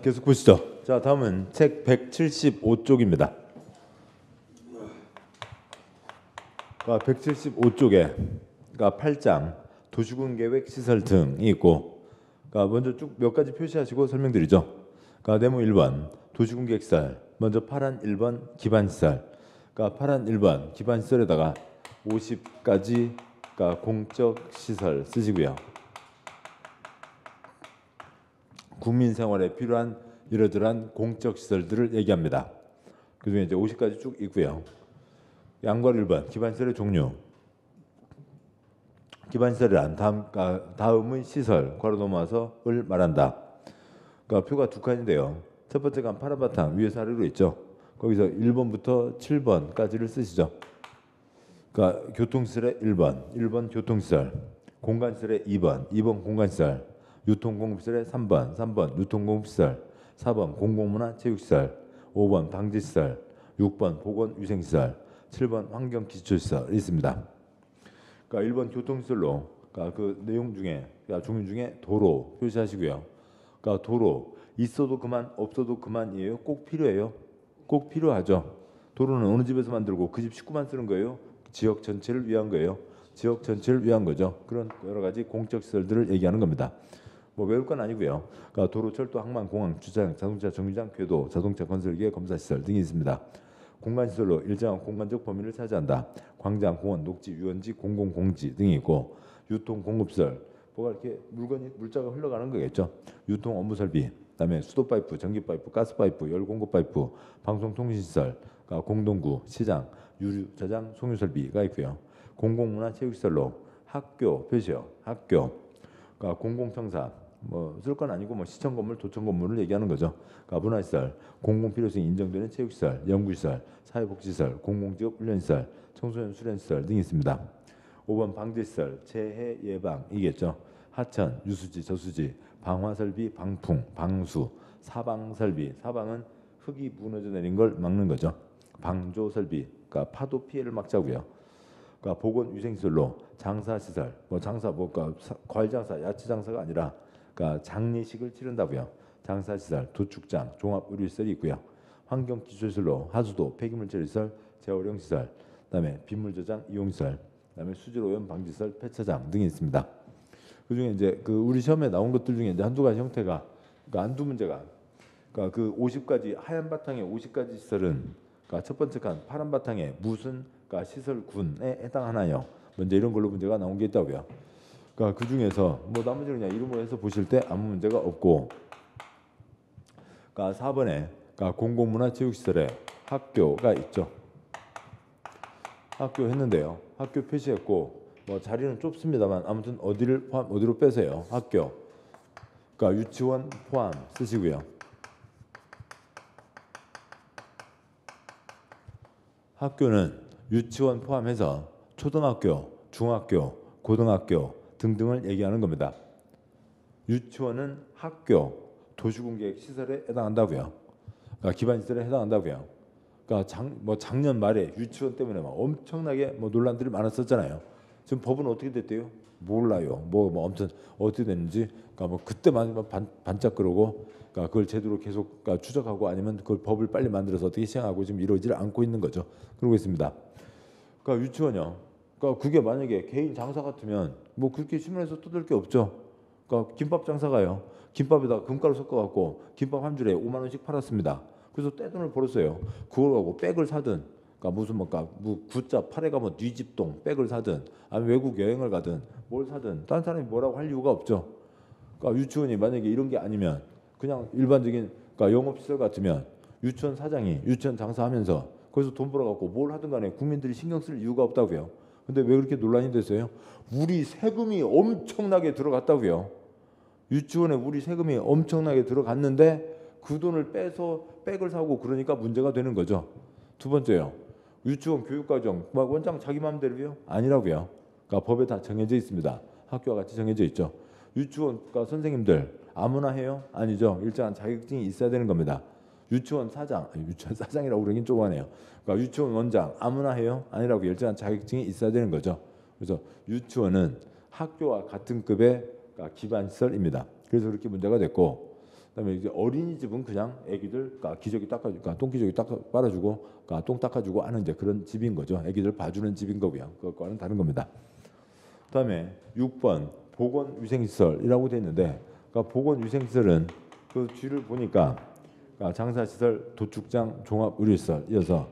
계속 보시죠. 자, 다음은 책 175쪽입니다. 175쪽에 8장 도시군 계획 시설 등이 있고, 먼저 쭉 몇 가지 표시하시고 설명드리죠. 네모 1번 도시군 계획 시설, 먼저 파란 1번 기반 시설. 파란 1번 기반 시설에다가 50가지 공적 시설 쓰시고요. 국민 생활에 필요한 이러저러한 공적 시설들을 얘기합니다. 그중에 이제 50가지 쭉 있고요. 양괄 1번 기반시설의 종류. 기반시설이란 다음의 시설 괄호 넘어서를 말한다. 표가 두 칸인데요. 첫 번째가 파란 바탕 위에서 아래로 있죠. 거기서 1번부터 7번까지를 쓰시죠. 교통시설의 1번 교통시설, 공간시설의 2번 공간시설, 유통공급시설의 3번 유통공급시설, 4번 공공문화 체육시설, 5번 방지시설, 6번 보건위생시설, 7번 환경기초시설이 있습니다. 1번 교통시설로 그 내용 중에 종류 중에 도로 표시하시고요. 도로 있어도 그만 없어도 그만이에요? 꼭 필요해요? 꼭 필요하죠. 도로는 어느 집에서 만들고 그 집 식구만 쓰는 거예요? 지역 전체를 위한 거예요? 지역 전체를 위한 거죠. 그런 여러 가지 공적 시설들을 얘기하는 겁니다. 외울 건 아니고요. 도로, 철도, 항만, 공항, 주차장, 자동차 정류장, 궤도, 자동차 건설기계, 검사시설 등이 있습니다. 공간시설로 일정한 공간적 범위를 차지한다. 광장, 공원, 녹지, 유원지, 공공공지 등이 있고, 유통공급시설, 뭐가 이렇게 물자가 흘러가는 거겠죠. 유통 업무 설비, 그다음에 수도 파이프, 전기 파이프, 가스 파이프, 열 공급 파이프, 방송통신시설, 공동구, 시장, 유류 저장, 송유 설비가 있고요. 공공문화 체육시설로 학교 표시요. 학교, 공공청사, 쓸 건 아니고 시청 건물, 도청 건물을 얘기하는 거죠. 문화시설, 공공필요성이 인정되는 체육시설, 연구시설, 사회복지시설, 공공지역 훈련시설, 청소년 수련시설 등이 있습니다. 5번 방지시설, 재해 예방이겠죠. 하천, 유수지, 저수지, 방화설비, 방풍, 방수, 사방설비. 사방은 흙이 무너져 내린 걸 막는 거죠. 방조설비, 파도 피해를 막자고요. 보건위생시설로 장사시설, 장사 과일 장사, 야채 장사가 아니라 장례식을 치른다고요. 장사시설, 도축장, 종합의료시설이 있고요. 환경기초시설로 하수도, 폐기물 처리시설, 재활용시설, 그다음에 빗물 저장 이용시설, 그다음에 수질오염 방지시설, 폐차장 등이 있습니다. 그중에 이제 우리 시험에 나온 것들 중에 이제 한두 가지 형태가 한두 문제가 그 50가지 하얀 바탕의 50가지 시설은 첫 번째 칸 파란 바탕에 무슨 시설군에 해당하나요? 먼저 이런 걸로 문제가 나온 게 있다고요. 그 중에서 나머지는 그냥 이름으로 해서 보실 때 아무 문제가 없고, 4번에 공공문화체육시설에 학교가 있죠. 학교 했는데요. 학교 표시했고 자리는 좁습니다만 아무튼 어디로 빼세요? 학교. 유치원 포함 쓰시고요. 학교는 유치원 포함해서 초등학교, 중학교, 고등학교 등등을 얘기하는 겁니다. 유치원은 학교, 도시군계획 시설에 해당한다고요. 기반시설에 해당한다고요. 작년 말에 유치원 때문에 엄청나게 논란들이 많았었잖아요. 지금 법은 어떻게 됐대요? 몰라요. 아무튼 어떻게 됐는지 그때만 반짝거리고 그걸 제대로 계속 추적하고 아니면 그걸 법을 빨리 만들어서 어떻게 시행하고 지금 이러지를 않고 있는 거죠. 그러고 있습니다. 유치원이요. 그게 만약에 개인 장사 같으면 그렇게 신문에서 뜯을 게 없죠. 김밥 장사가요. 김밥에다 금가루 섞어갖고 김밥 한 줄에 5만 원씩 팔았습니다. 그래서 떼돈을 벌었어요. 그걸 갖고 백을 사든, 무슨 굿자 팔에 가면 뒤집동 백을 사든, 아니면 외국 여행을 가든 뭘 사든 다른 사람이 뭐라고 할 이유가 없죠. 유치원이 만약에 이런 게 아니면 그냥 일반적인 영업시설 같으면 유치원 사장이 유치원 장사하면서 거기서 돈 벌어갖고 뭘 하든 간에 국민들이 신경 쓸 이유가 없다고요. 근데 왜 그렇게 논란이 됐어요? 우리 세금이 엄청나게 들어갔다고요. 유치원에 우리 세금이 엄청나게 들어갔는데 그 돈을 빼서 백을 사고 그러니까 문제가 되는 거죠. 두 번째요. 유치원 교육과정 원장 자기 마음대로요? 아니라고요. 법에 다 정해져 있습니다. 학교와 같이 정해져 있죠. 유치원 선생님들 아무나 해요? 아니죠. 일정한 자격증이 있어야 되는 겁니다. 유치원 사장이라고 그러긴 좁아네요. 유치원 원장 아무나 해요? 아니라고 일정한 자격증이 있어야 되는 거죠. 그래서 유치원은 학교와 같은 급의 기반시설입니다. 그래서 그렇게 문제가 됐고, 그다음에 이제 어린이집은 그냥 애기들 기저귀 닦아주고 똥기저귀 빨아주고 똥 닦아주고 하는 이제 그런 집인 거죠. 애기들 봐주는 집인 거고요. 그거와는 다른 겁니다. 그다음에 6번 보건위생시설이라고 돼 있는데 보건위생시설은 그 뒤를 보니까 장사시설, 도축장, 종합의료시설이어서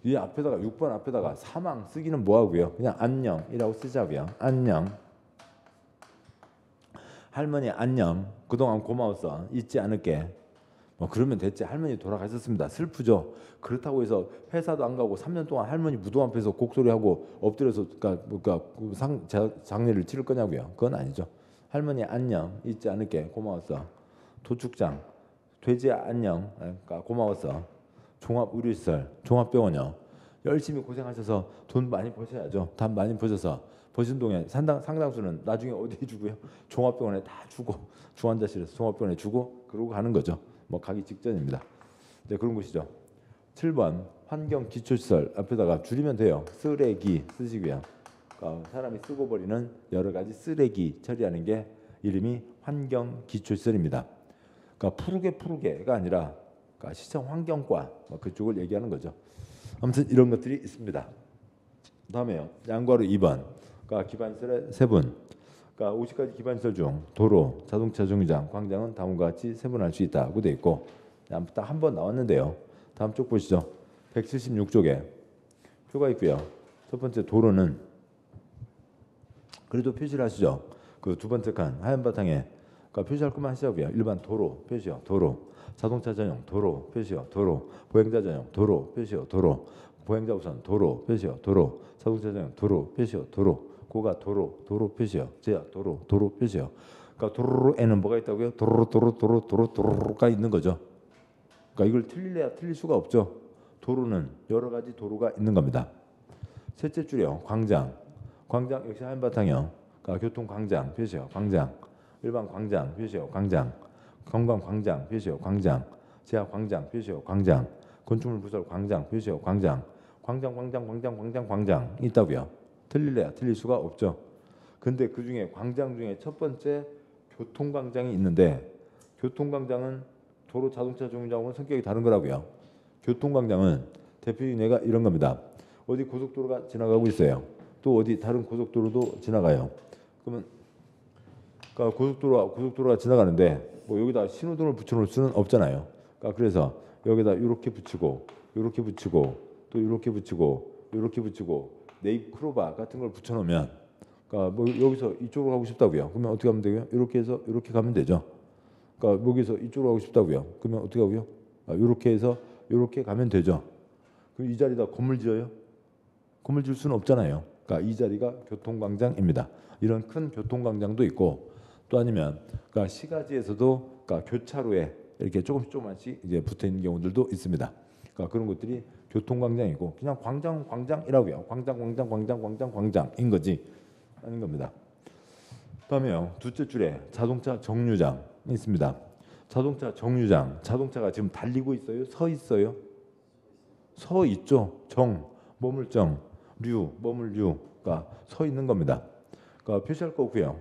이 앞에다가 6번 앞에다가 사망 쓰기는 뭐하고요? 그냥 안녕이라고 쓰자고요. 안녕. 할머니 안녕. 그동안 고마웠어. 잊지 않을게. 뭐 그러면 됐지. 할머니 돌아가셨습니다. 슬프죠. 그렇다고 해서 회사도 안 가고 3년 동안 할머니 무덤 앞에서 곡소리하고 엎드려서 장례를 치를 거냐고요. 그건 아니죠. 할머니 안녕. 잊지 않을게. 고마웠어. 도축장. 돼지 안녕. 고마웠어. 종합의료시설. 종합병원이요. 열심히 고생하셔서 돈 많이 버셔야죠. 돈 많이 버셔서 버신 동에 상당수는 나중에 어디에 주고요? 종합병원에 다 주고 중환자실에서 종합병원에 주고 그러고 가는 거죠. 뭐 가기 직전입니다. 네, 그런 것이죠. 7번 환경기초시설 앞에다가 줄이면 돼요. 쓰레기 쓰시고요. 사람이 쓰고 버리는 여러 가지 쓰레기 처리하는 게 이름이 환경기초시설입니다. 푸르게가 아니라 시청 환경과 그쪽을 얘기하는 거죠. 아무튼 이런 것들이 있습니다. 다음에요. 양과로 2번. 기반시설의 세분. 50가지 기반시설 중 도로, 자동차 정류장, 광장은 다음과 같이 세분할 수 있다고 되어 있고 딱 한 번 나왔는데요. 다음 쪽 보시죠. 176쪽에 표가 있고요. 첫 번째 도로는 그래도 표시를 하시죠. 그 두 번째 칸 하얀 바탕에 표시할 것만 하시자고요. 일반 도로 표시요. 도로. 자동차 전용 도로 표시요. 도로. 보행자 전용 도로 표시요. 도로. 보행자 우선 도로 표시요. 도로. 자동차 전용 도로 표시요. 도로. 고가 도로 표시요. 제야 도로 표시요. 도로에는 뭐가 있다고요? 도로가 있는 거죠. 이걸 틀릴래야 틀릴 수가 없죠. 도로는 여러 가지 도로가 있는 겁니다. 셋째 줄이요. 광장 역시 하얀 바탕이요. 교통광장 표시요. 광장. 일반 광장 표시요. 광장. 관광광장 표시요. 광장. 제약광장 표시요. 광장. 건축물 부설 광장 표시요. 광장. 광장 있다고요. 틀릴래야 틀릴 수가 없죠. 근데 그중에 광장 중에 첫 번째 교통광장이 있는데 교통광장은 도로 자동차 정류장하고는 성격이 다른 거라고요. 교통광장은 대표적인 예가 이런 겁니다. 어디 고속도로가 지나가고 있어요. 또 어디 다른 고속도로도 지나가요. 그러면 고속도로가 지나가는데 뭐 여기다 신호등을 붙여놓을 수는 없잖아요. 그래서 여기다 이렇게 붙이고 이렇게 붙이고 또 이렇게 붙이고 이렇게 붙이고 네잎 크로바 같은 걸 붙여놓으면 뭐 여기서 이쪽으로 가고 싶다고요. 그러면 어떻게 하면 되고요? 이렇게 해서 이렇게 가면 되죠. 여기서 이쪽으로 가고 싶다고요. 그러면 어떻게 하고요? 이렇게 해서 이렇게 가면 되죠. 그럼 이 자리다 건물 지어요? 건물 지을 수는 없잖아요. 이 자리가 교통광장입니다. 이런 큰 교통광장도 있고 또 아니면 시가지에서도 교차로에 이렇게 조금씩 이제 붙어 있는 경우들도 있습니다. 그런 것들이 교통광장이고 그냥 광장이라고요. 광장인 거지 아닌 겁니다. 다음에요. 둘째 줄에 자동차 정류장이 있습니다. 자동차 정류장. 자동차가 지금 달리고 있어요? 서 있어요? 서 있죠. 머물정, 머물류가 서 있는 겁니다. 표시할 거 없고요.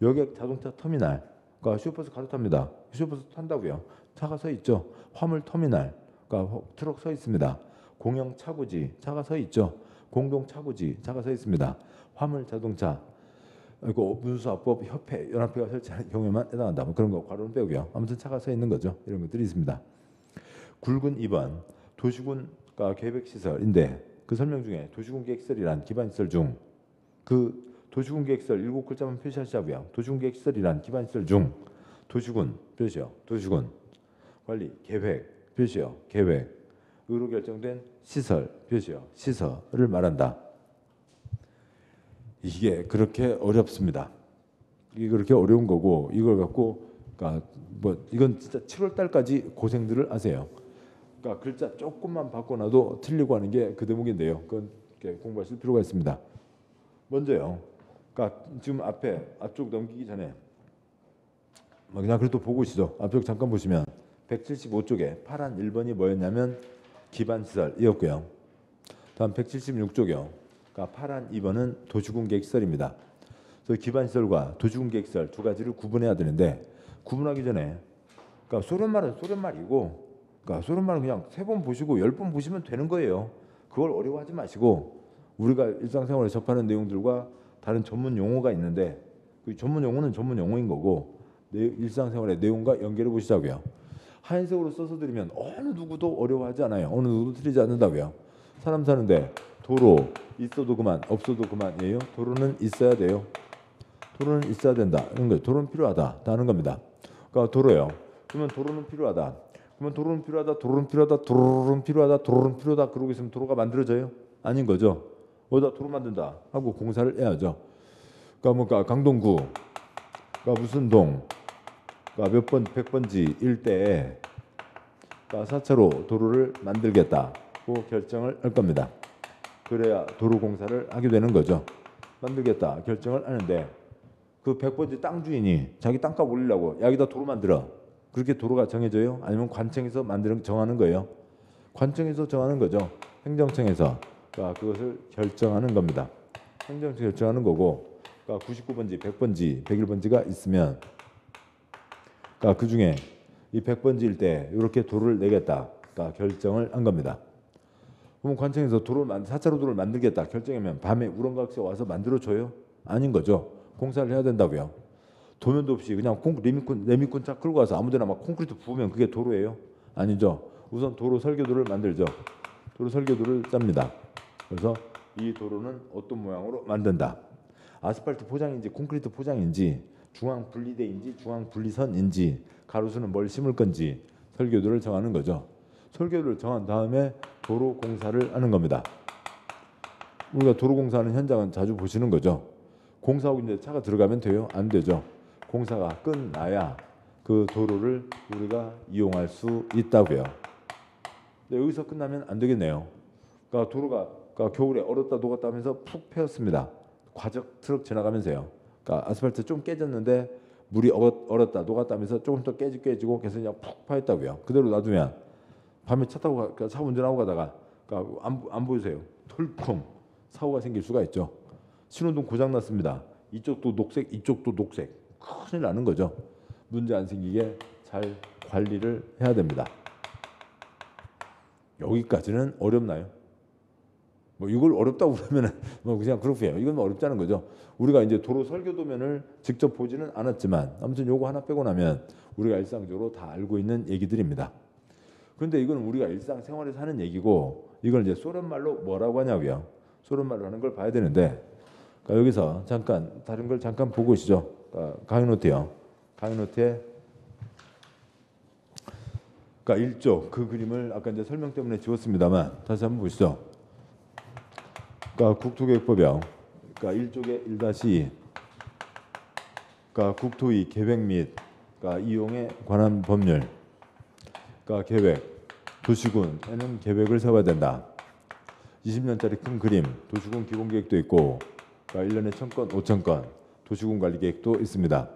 여객 자동차 터미널. 슈퍼버스 갈아탑니다. 슈퍼버스 탄다고요. 차가 서 있죠. 화물 터미널. 트럭 서 있습니다. 공영 차고지 차가 서 있죠. 공동 차고지 차가 서 있습니다. 화물 자동차 운수사법 협회 연합회가 설치하는 경우에만 해당한다. 뭐 그런 거 괄호는 빼고요. 아무튼 차가 서 있는 거죠. 이런 것들이 있습니다. 굵은 2번 도시군 계획시설인데 그 설명 중에 도시군 계획시설이란 기반시설 중 도시군 계획시설 7글자만 표시하시자고요. 도시군 계획시설이란 기반시설 중 도시군 표시요. 도시군 관리 계획 표시요. 계획 으로 결정된 시설 표시요. 시설을 말한다. 이게 그렇게 어렵습니다. 이게 그렇게 어려운 거고 이걸 갖고 뭐 이건 진짜 7월 달까지 고생들을 하세요. 글자 조금만 바꿔놔도 틀리고 하는 게 그 대목인데요. 그건 공부하실 필요가 있습니다. 먼저요. 지금 앞쪽 넘기기 전에 그냥 그래도 보고 오시죠. 앞쪽 잠깐 보시면 175쪽에 파란 1번이 뭐였냐면 기반시설이었고요. 다음 176쪽이요. 파란 2번은 도시군 계획시설입니다. 그래서 기반시설과 도시군 계획시설 두 가지를 구분해야 되는데 구분하기 전에 그러니까 소련말은 소련말이고, 그러니까 소련말은 그냥 3번 보시고 10번 보시면 되는 거예요. 그걸 어려워하지 마시고 우리가 일상생활에 접하는 내용들과 다른 전문 용어가 있는데 그 전문 용어는 전문 용어인 거고 일상생활의 내용과 연결해 보시자고요. 하얀색으로 써서 드리면 어느 누구도 어려워하지 않아요. 어느 누구도 틀리지 않는다고요. 사람 사는데 도로 있어도 그만 없어도 그만이에요. 도로는 있어야 돼요. 도로는 있어야 된다. 이런 거예요. 도로는 필요하다. 다 하는 겁니다. 그러니까 도로요. 그러면 도로는 필요하다. 그러면 도로는 필요하다. 도로는 필요하다. 도로는 필요하다. 도로는 필요하다. 그러고 있으면 도로가 만들어져요? 아닌 거죠. 어디다 도로 만든다 하고 공사를 해야죠. 그러니까 뭐 강동구, 그러니까 무슨 동, 그러니까 몇 번, 100번지 일대에 그러니까 4차로 도로를 만들겠다고 결정을 할 겁니다. 그래야 도로 공사를 하게 되는 거죠. 만들겠다 결정을 하는데 그 100번지 땅 주인이 자기 땅값 올리려고 여기다 도로 만들어. 그렇게 도로가 정해져요? 아니면 관청에서 정하는 거예요? 관청에서 정하는 거죠. 행정청에서 그러니까 그것을 결정하는 겁니다. 행정청이 결정하는 거고 그러니까 99번지, 100번지, 101번지가 있으면 그러니까 그중에 이 100번지일 때 이렇게 도로를 내겠다 그러니까 결정을 한 겁니다. 그럼 관청에서 4차로 도로를 만들겠다 결정하면 밤에 우렁각시가 와서 만들어줘요? 아닌 거죠. 공사를 해야 된다고요. 도면도 없이 그냥 레미콘 차 끌고 와서 아무데나 막 콘크리트 부으면 그게 도로예요? 아니죠. 우선 도로 설계도를 만들죠. 도로 설계도를 짭니다. 그래서 이 도로는 어떤 모양으로 만든다. 아스팔트 포장인지 콘크리트 포장인지 중앙 분리대인지 중앙 분리선인지 가로수는 뭘 심을 건지 설계도를 정하는 거죠. 설계도를 정한 다음에 도로 공사를 하는 겁니다. 우리가 도로 공사하는 현장은 자주 보시는 거죠. 공사하고 이제 차가 들어가면 돼요? 안 되죠. 공사가 끝나야 그 도로를 우리가 이용할 수 있다고요. 근데 여기서 끝나면 안 되겠네요. 그러니까 도로가 그러니까 겨울에 얼었다 녹았다 하면서 푹 패였습니다. 과적 트럭 지나가면서요. 그러니까 아스팔트 좀 깨졌는데 물이 얼었다 녹았다 하면서 조금 더 깨지고 계속 그냥 푹 파였다고요. 그대로 놔두면 밤에 차 타고 차 운전하고 가다가 그러니까 안 보이세요. 털컹 사고가 생길 수가 있죠. 신호등 고장 났습니다. 이쪽도 녹색, 이쪽도 녹색. 큰일 나는 거죠. 문제 안 생기게 잘 관리를 해야 됩니다. 여기까지는 어렵나요? 뭐 이걸 어렵다고 그러면은 뭐 그냥 그렇게 해요. 이건 어렵지 않은 거죠. 우리가 이제 도로 설계도면을 직접 보지는 않았지만 아무튼 요거 하나 빼고 나면 우리가 일상적으로 다 알고 있는 얘기들입니다. 그런데 이건 우리가 일상생활에서 하는 얘기고 이걸 이제 소련말로 뭐라고 하냐고요. 소련말로 하는 걸 봐야 되는데 그러니까 여기서 잠깐 다른 걸 잠깐 보고 오시죠. 그러니까 강의노트요. 강의노트에 그러니까 1쪽 그 그림을 아까 이제 설명 때문에 지웠습니다만 다시 한번 보시죠. 그러니까 국토계획법이요. 그러니까 1쪽에 1-2 그러니까 국토의 계획 및 그러니까 이용에 관한 법률 그러니까 계획 도시군에는 계획을 세워야 된다. 20년짜리 큰 그림 도시군 기본계획도 있고 그러니까 1년에 1000건 5000건 도시군 관리계획도 있습니다.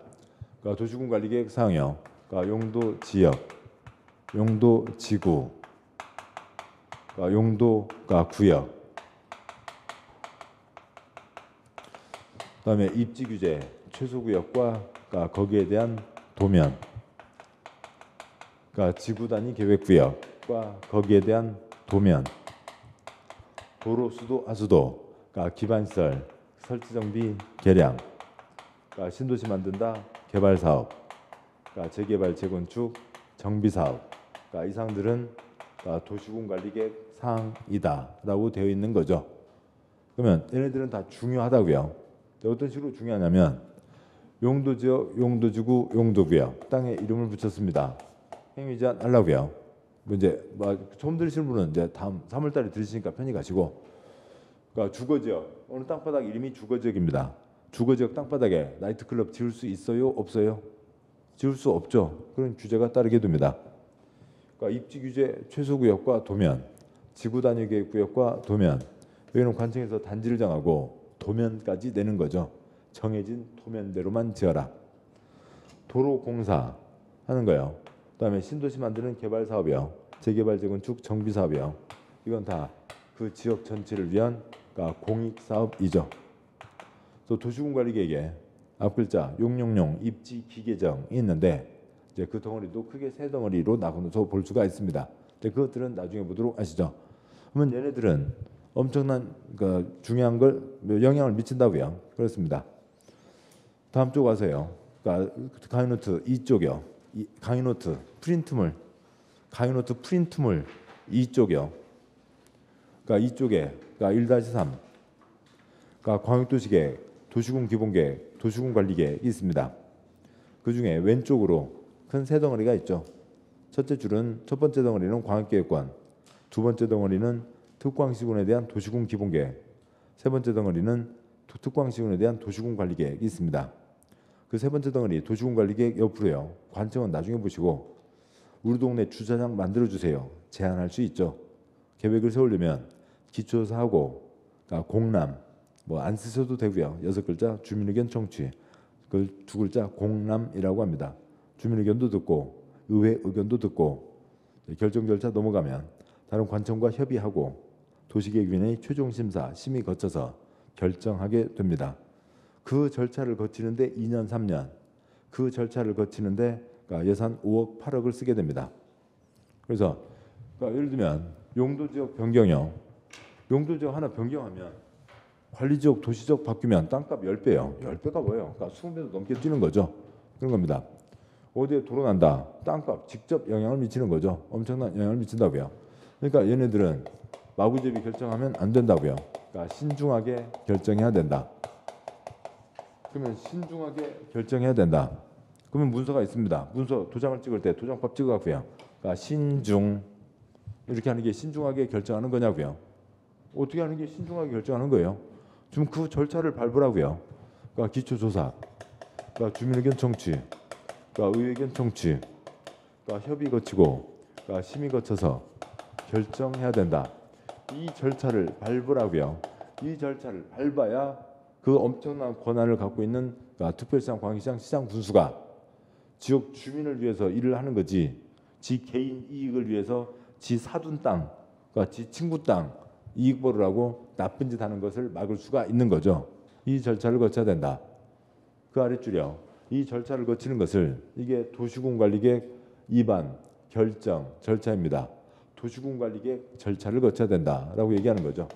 그러니까 도시군 관리계획 사항이요. 그러니까 용도 지역 용도 지구 그러니까 용도가 구역 그다음에 입지 규제 최소구역과 그러니까 거기에 대한 도면 그러니까 지구 단위 계획구역과 거기에 대한 도면 도로 수도 하수도 그러니까 기반시설 설치 정비 개량 그러니까 신도시 만든다 개발 사업 그러니까 재개발 재건축 정비 사업 그러니까 이 사항들은 그러니까 도시군 관리계획 사항이다라고 되어 있는 거죠. 그러면 얘네들은 다 중요하다고요. 어떤 식으로 중요하냐면 용도지역, 용도지구, 용도구역 땅에 이름을 붙였습니다. 행위제한 하려고요. 이제 처음 들으시는 분은 이제 다음 3월달에 들으시니까 편히 가시고. 그러니까 주거지역 어느 땅바닥 이름이 주거지역입니다. 주거지역 땅바닥에 나이트클럽 지을 수 있어요? 없어요? 지을 수 없죠. 그런 규제가 따르게 됩니다. 그러니까 입지 규제 최소구역과 도면, 지구단위 계획구역과 도면. 여기는 관청에서 단지를 정하고 도면까지 내는 거죠. 정해진 도면대로만 지어라. 도로 공사 하는 거예요. 그다음에 신도시 만드는 개발 사업이요. 재개발 재건축 정비 사업이요. 이건 다 그 지역 전체를 위한 그러니까 공익 사업이죠. 또 도시군 관리 계획에 앞글자 용용용 입지 기계정이 있는데 이제 그 덩어리도 크게 세 덩어리로 나눠서 볼 수가 있습니다. 근데 그것들은 나중에 보도록 하시죠. 그러면 얘네들은 엄청난 중요한 걸 영향을 미친다고요. 그렇습니다. 다음 쪽 와서요. 그러니까 강의노트 이쪽이요. 강의노트 프린트물, 강의노트 프린트물 이쪽이요. 그러니까 이쪽에 그러니까 1-3, 그러니까 광역도시계획, 도시군 기본계획, 도시군 관리계획이 있습니다. 그 중에 왼쪽으로 큰 세 덩어리가 있죠. 첫째 줄은 첫 번째 덩어리는 광역계획관, 두 번째 덩어리는 특광시군에 대한 도시군 기본계획, 세 번째 덩어리는 특광시군에 대한 도시군 관리계획이 있습니다. 그 세 번째 덩어리 도시군 관리계획 옆으로요. 관청은 나중에 보시고 우리 동네 주차장 만들어주세요. 제안할 수 있죠. 계획을 세우려면 기초조사하고 그러니까 공람 뭐 안 쓰셔도 되고요. 6글자 주민의견 청취, 그 2글자 공람이라고 합니다. 주민의견도 듣고 의회 의견도 듣고 결정 절차 넘어가면 다른 관청과 협의하고 도시계획위원회의 최종 심사, 심의 거쳐서 결정하게 됩니다. 그 절차를 거치는데 2년, 3년, 그 절차를 거치는데 그러니까 예산 5억, 8억을 쓰게 됩니다. 그래서 그러니까 예를 들면 용도지역 변경이요. 용도지역 하나 변경하면 관리지역, 도시지역 바뀌면 땅값 10배요. 10배가 뭐예요? 그러니까 20배도 넘게 뛰는 거죠. 그런 겁니다. 어디에 도로 난다. 땅값 직접 영향을 미치는 거죠. 엄청난 영향을 미친다고요. 그러니까 얘네들은 마구잡이 결정하면 안 된다고요. 그러니까 신중하게 결정해야 된다. 그러면 신중하게 결정해야 된다. 그러면 문서가 있습니다. 문서 도장을 찍을 때 도장법 찍어갖고요. 그러니까 신중 이렇게 하는 게 신중하게 결정하는 거냐고요. 어떻게 하는 게 신중하게 결정하는 거예요? 지금 그 절차를 밟으라고요. 그러니까 기초조사, 그러니까 주민의견 청취, 그러니까 의회견 청취, 그러니까 협의 거치고, 그러니까 심의 거쳐서 결정해야 된다. 이 절차를 밟으라고요. 이 절차를 밟아야 그 엄청난 권한을 갖고 있는 그러니까 특별시장, 광역시장, 시장 군수가 지역 주민을 위해서 일을 하는 거지. 지 개인 이익을 위해서 지 사둔 땅, 그러니까 지 친구 땅 이익 벌으라고 나쁜 짓 하는 것을 막을 수가 있는 거죠. 이 절차를 거쳐야 된다. 그 아랫줄이요. 이 절차를 거치는 것을 이게 도시군관리계획 입안 결정 절차입니다. 도시군관리계획 절차를 거쳐야 된다라고 얘기하는 거죠.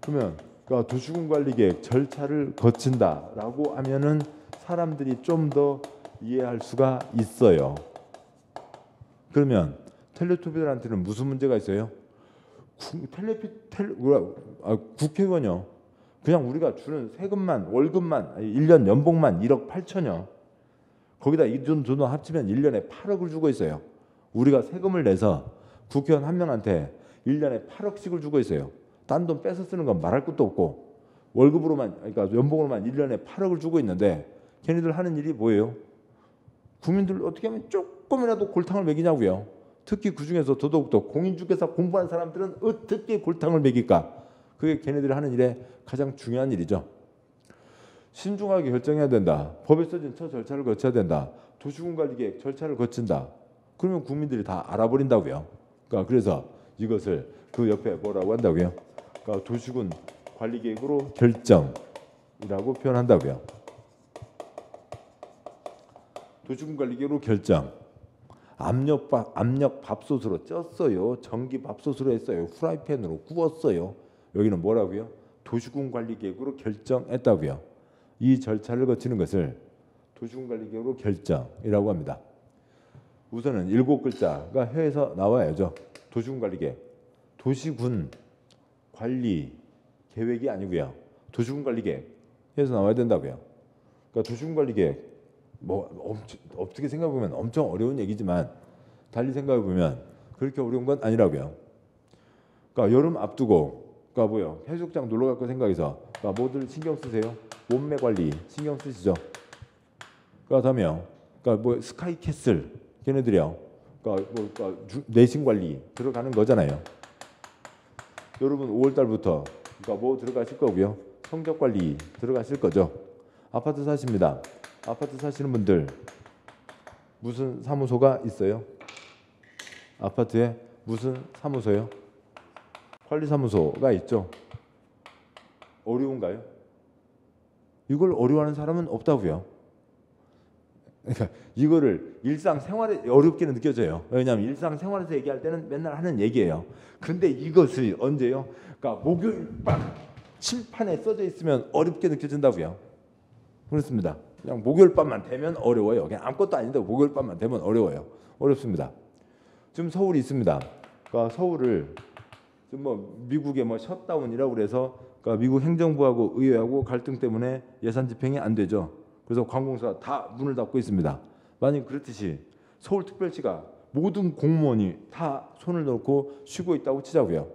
그러면 그러니까 도시군관리계획 절차를 거친다라고 하면은 사람들이 좀 더 이해할 수가 있어요. 그러면 텔레토비들한테는 무슨 문제가 있어요? 국회의원요. 그냥 우리가 주는 세금만 월급만 1년 연봉만 1억 8천요. 거기다 이 돈도 합치면 1년에 8억을 주고 있어요. 우리가 세금을 내서 국회의원 한 명한테 1년에 8억씩을 주고 있어요. 딴 돈 뺏어 쓰는 건 말할 것도 없고 월급으로만 그러니까 연봉으로만 1년에 8억을 주고 있는데 걔네들 하는 일이 뭐예요? 국민들 어떻게 하면 조금이라도 골탕을 먹이냐고요. 특히 그중에서 더더욱더 공인중개사 공부한 사람들은 어떻게 골탕을 먹일까? 그게 걔네들이 하는 일의 가장 중요한 일이죠. 신중하게 결정해야 된다. 법에 써진 저 절차를 거쳐야 된다. 도시군관리계획 절차를 거친다. 그러면 국민들이 다 알아버린다고요. 그러니까 그래서 이것을 그 옆에 뭐라고 한다고요? 그러니까 도시군 관리계획으로 결정이라고 표현한다고요. 도시군관리계획으로 결정. 압력밥솥으로 쪘어요. 전기밥솥으로 했어요. 후라이팬으로 구웠어요. 여기는 뭐라고요? 도시군관리계획으로 결정했다고요. 이 절차를 거치는 것을 도시군관리계획으로 결정이라고 합니다. 우선은 7글자가 해에서 나와야죠. 도시군관리계획. 도시군 관리 계획이 아니고요. 도시군관리계획 해서 나와야 된다고요. 그러니까 도시군관리계획 뭐 어떻게 생각해 보면 엄청 어려운 얘기지만 달리 생각해 보면 그렇게 어려운 건 아니라고요. 그러니까 여름 앞두고 그러니까 뭐요? 해수욕장 놀러 갈 거 생각해서 그러니까 뭐들 신경 쓰세요? 몸매 관리 신경 쓰시죠. 그다음에요. 그러니까 뭐 스카이캐슬 걔네들이요. 그러니까 내신 관리 들어가는 거잖아요. 여러분 5월 달부터 그러니까 뭐 들어가실 거고요. 성적 관리 들어가실 거죠. 아파트 사십니다. 아파트 사시는 분들 무슨 사무소가 있어요? 아파트에 무슨 사무소요? 관리사무소가 있죠. 어려운가요? 이걸 어려워하는 사람은 없다고요. 그러니까 이거를 일상생활에 어렵게는 느껴져요. 왜냐하면 일상생활에서 얘기할 때는 맨날 하는 얘기예요. 근데 이것이 언제요? 그러니까 목요일 밤 칠판에 써져 있으면 어렵게 느껴진다고요. 그렇습니다. 그냥 목요일 밤만 되면 어려워요. 그냥 아무것도 아닌데 목요일 밤만 되면 어려워요. 어렵습니다. 지금 서울이 있습니다. 그러니까 서울을 지금 뭐 미국의 뭐 셧다운이라고 그래서 그러니까 미국 행정부하고 의회하고 갈등 때문에 예산 집행이 안 되죠. 그래서 관공서가 다 문을 닫고 있습니다. 만약 그렇듯이 서울특별시가 모든 공무원이 다 손을 놓고 쉬고 있다고 치자고요.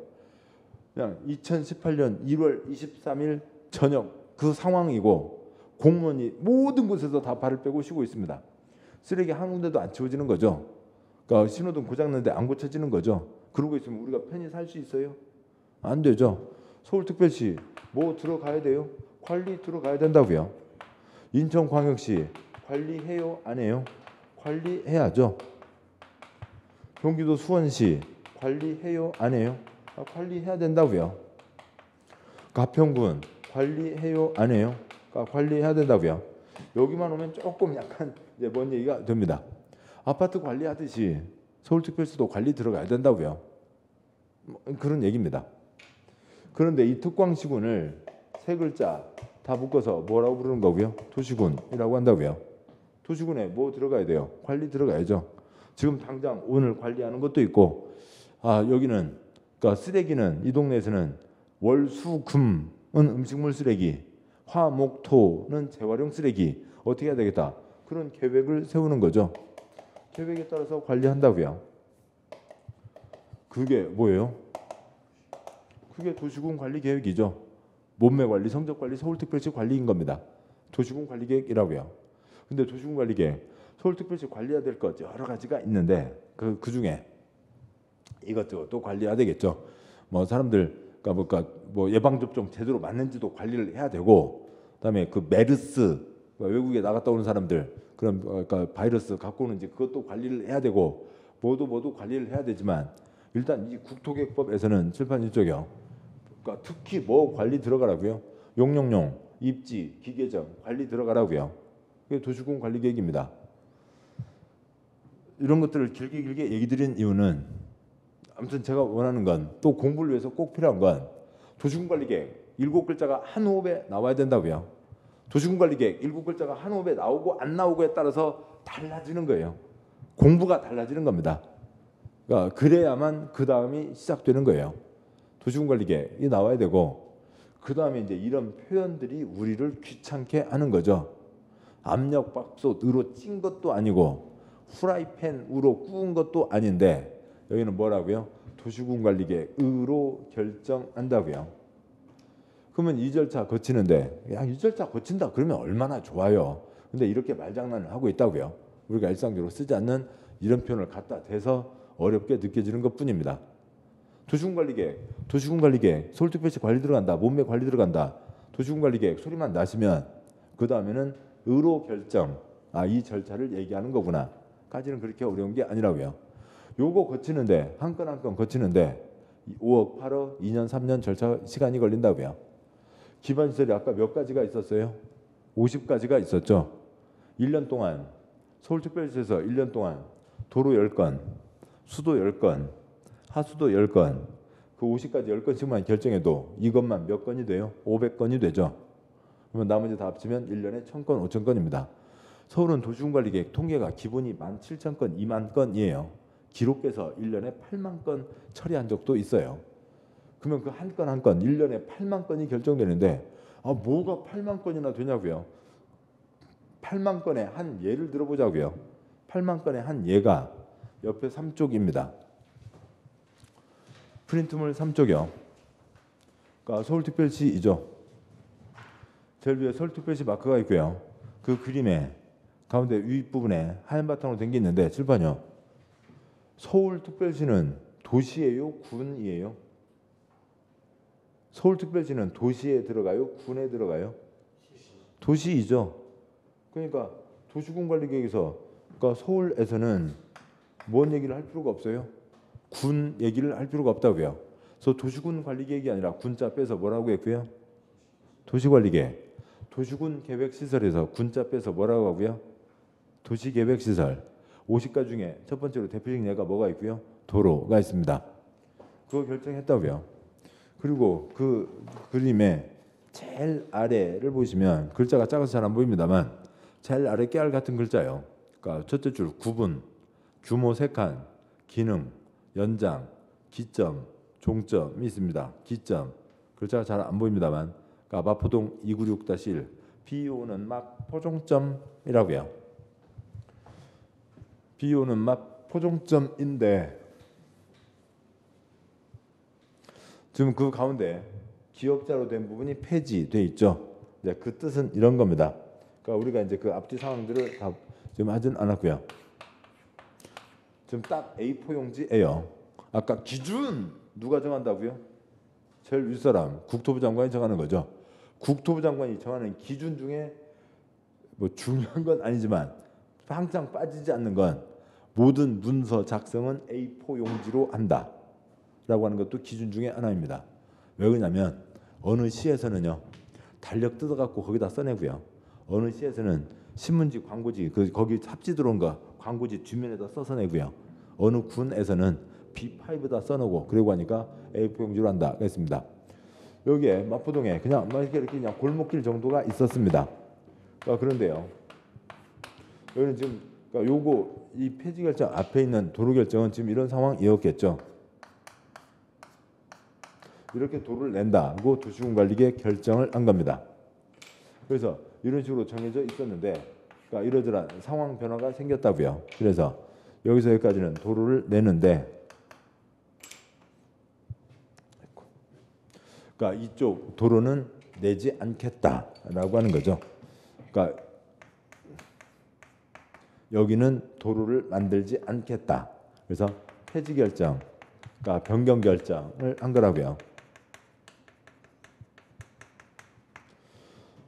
그냥 2018년 1월 23일 저녁 그 상황이고 공무원이 모든 곳에서 다 발을 빼고 쉬고 있습니다. 쓰레기 한 군데도 안 치워지는 거죠. 그러니까 신호등 고장났는데 안 고쳐지는 거죠. 그러고 있으면 우리가 편히 살 수 있어요? 안 되죠. 서울특별시 뭐 들어가야 돼요? 관리 들어가야 된다고요. 인천광역시 관리해요? 안 해요? 관리해야죠. 경기도 수원시 관리해요? 안 해요? 관리해야 된다고요. 가평군 관리해요? 안 해요? 관리해야 된다고요. 여기만 오면 조금 약간 이제 뭔 얘기가 됩니다. 아파트 관리하듯이 서울특별시도 관리 들어가야 된다고요. 그런 얘기입니다. 그런데 이 특광시군을 세 글자 다 묶어서 뭐라고 부르는 거고요? 도시군이라고 한다고요. 도시군에 뭐 들어가야 돼요? 관리 들어가야죠. 지금 당장 오늘 관리하는 것도 있고, 여기는 그러니까 쓰레기는 이 동네에서는 월, 수, 금은 음식물 쓰레기, 화, 목, 토는 재활용 쓰레기 어떻게 해야 되겠다? 그런 계획을 세우는 거죠. 계획에 따라서 관리한다고요. 그게 뭐예요? 그게 도시군 관리 계획이죠. 몸매 관리, 성적 관리, 서울특별시 관리인 겁니다. 도시군 관리 계획이라고요. 근데 도시군 관리 계획, 서울특별시 관리해야 될 것 여러 가지가 있는데 그 중에 이것도 관리해야 되겠죠. 뭐 사람들 그러니까 뭐 예방 접종 제대로 맞는지도 관리를 해야 되고, 그다음에 그 메르스 외국에 나갔다 오는 사람들 그런 그러니까 바이러스 갖고 오는지 그것도 관리를 해야 되고 모두 관리를 해야 되지만 일단 이 국토계획법에서는 칠판 1조요. 그러니까 특히 뭐 관리 들어가라고요? 용용용, 입지, 기계점 관리 들어가라고요. 그게 도시군 관리 계획입니다. 이런 것들을 길게 얘기 드린 이유는 아무튼 제가 원하는 건 또 공부를 위해서 꼭 필요한 건 도시군 관리 계획 7글자가 한 호흡에 나와야 된다고요. 도시군 관리 계획 7글자가 한 호흡에 나오고 안 나오고에 따라서 달라지는 거예요. 공부가 달라지는 겁니다. 그러니까 그래야만 그 다음이 시작되는 거예요. 도시군 관리 계획이 나와야 되고 그 다음에 이제 이런 표현들이 우리를 귀찮게 하는 거죠. 압력밥솥으로 찐 것도 아니고 후라이팬으로 구운 것도 아닌데 여기는 뭐라고요? 도시군 관리 계획으로 결정한다고요. 그러면 이 절차 거치는데 이 절차 거친다 그러면 얼마나 좋아요. 근데 이렇게 말장난을 하고 있다고요. 우리가 일상적으로 쓰지 않는 이런 표현을 갖다 대서 어렵게 느껴지는 것뿐입니다. 도시군 관리 계획, 서울특별시 관리 들어간다, 몸매 관리 들어간다, 도시군 관리 계획 소리만 나시면 그 다음에는 의로 결정, 이 절차를 얘기하는 거구나. 까지는 그렇게 어려운 게 아니라고요. 요거 거치는데 한 건 한 건 거치는데 5억, 8억, 2년, 3년 절차 시간이 걸린다고요. 기반시설이 아까 몇 가지가 있었어요? 50가지가 있었죠. 1년 동안 서울특별시에서 1년 동안 도로 10건, 수도 10건, 하수도 10건, 그 50가지 10건씩만 결정해도 이것만 몇 건이 돼요? 500건이 되죠. 그러면 나머지 다 합치면 1년에 1000건, 5000건입니다. 서울은 도시군관리계획 통계가 기본이 17,000건, 2만 건이에요. 기록해서 1년에 8만 건 처리한 적도 있어요. 그러면 그 한 건 한 건 1년에 8만 건이 결정되는데 뭐가 8만 건이나 되냐고요. 8만 건의 한 예를 들어보자고요. 8만 건의 한 예가 옆에 3쪽입니다. 프린트물 3쪽이요. 그러니까 서울특별시이죠. 제일 위에 서울특별시 마크가 있고요. 그 그림에 가운데 윗부분에 하얀 바탕으로 된 게 있는데 칠판이요. 서울특별시는 도시예요? 군이에요? 서울특별시는 도시에 들어가요? 군에 들어가요? 도시이죠. 그러니까 도시군 관리 계획에서 그러니까 서울에서는 뭔 얘기를 할 필요가 없어요. 군 얘기를 할 필요가 없다고요. 그래서 도시군 관리 계획이 아니라 군자 빼서 뭐라고 했고요? 도시관리 계획. 도시군 계획 시설에서 군자 빼서 뭐라고 하고요? 도시계획시설 50가 중에 첫 번째로 대표적인 예가 뭐가 있고요? 도로가 있습니다. 그거 결정했다고요. 그리고 그 그림의 제일 아래를 보시면 글자가 작아서 잘 안 보입니다만 제일 아래 깨알 같은 글자요. 그러니까 첫째 줄 구분, 규모 3칸, 기능, 연장, 기점, 종점이 있습니다. 기점 글자가 잘 안 보입니다만 그러니까 마포동 296-1 비오는 막 포종점이라고요. 비오는 막 포종점인데 지금 그 가운데 기역자로 된 부분이 폐지돼 있죠. 네, 그 뜻은 이런 겁니다. 그러니까 우리가 이제 그 앞뒤 상황들을 다 지금 하진 않았고요. 지금 딱 A4 용지예요. 아까 기준 누가 정한다고요? 제일 윗사람 국토부 장관이 정하는 거죠. 국토부 장관이 정하는 기준 중에 뭐 중요한 건 아니지만 항상 빠지지 않는 건 모든 문서 작성은 A4 용지로 한다. 라고 하는 것도 기준 중에 하나입니다. 왜 그러냐면 어느 시에서는요 달력 뜯어갖고 거기다 써내고요. 어느 시에서는 신문지, 광고지 거기 잡지 들어온 거 광고지 뒷면에다 써서 내고요. 어느 군에서는 B5에다 써놓고 그러고 하니까 A4 용지로 한다 그랬습니다. 여기에 마포동에 그냥 이렇게 그냥 골목길 정도가 있었습니다. 그런데요. 여기는 지금 요거 이 폐지 결정 앞에 있는 도로 결정은 지금 이런 상황이었겠죠. 이렇게 도로를 낸다고 도시군관리계 결정을 한 겁니다. 그래서 이런 식으로 정해져 있었는데 그러니까 이러저러한 상황 변화가 생겼다고요. 그래서 여기서 여기까지는 도로를 내는데 그러니까 이쪽 도로는 내지 않겠다라고 하는 거죠. 그러니까 여기는 도로를 만들지 않겠다. 그래서 폐지 결정, 그러니까 변경 결정을 한 거라고요.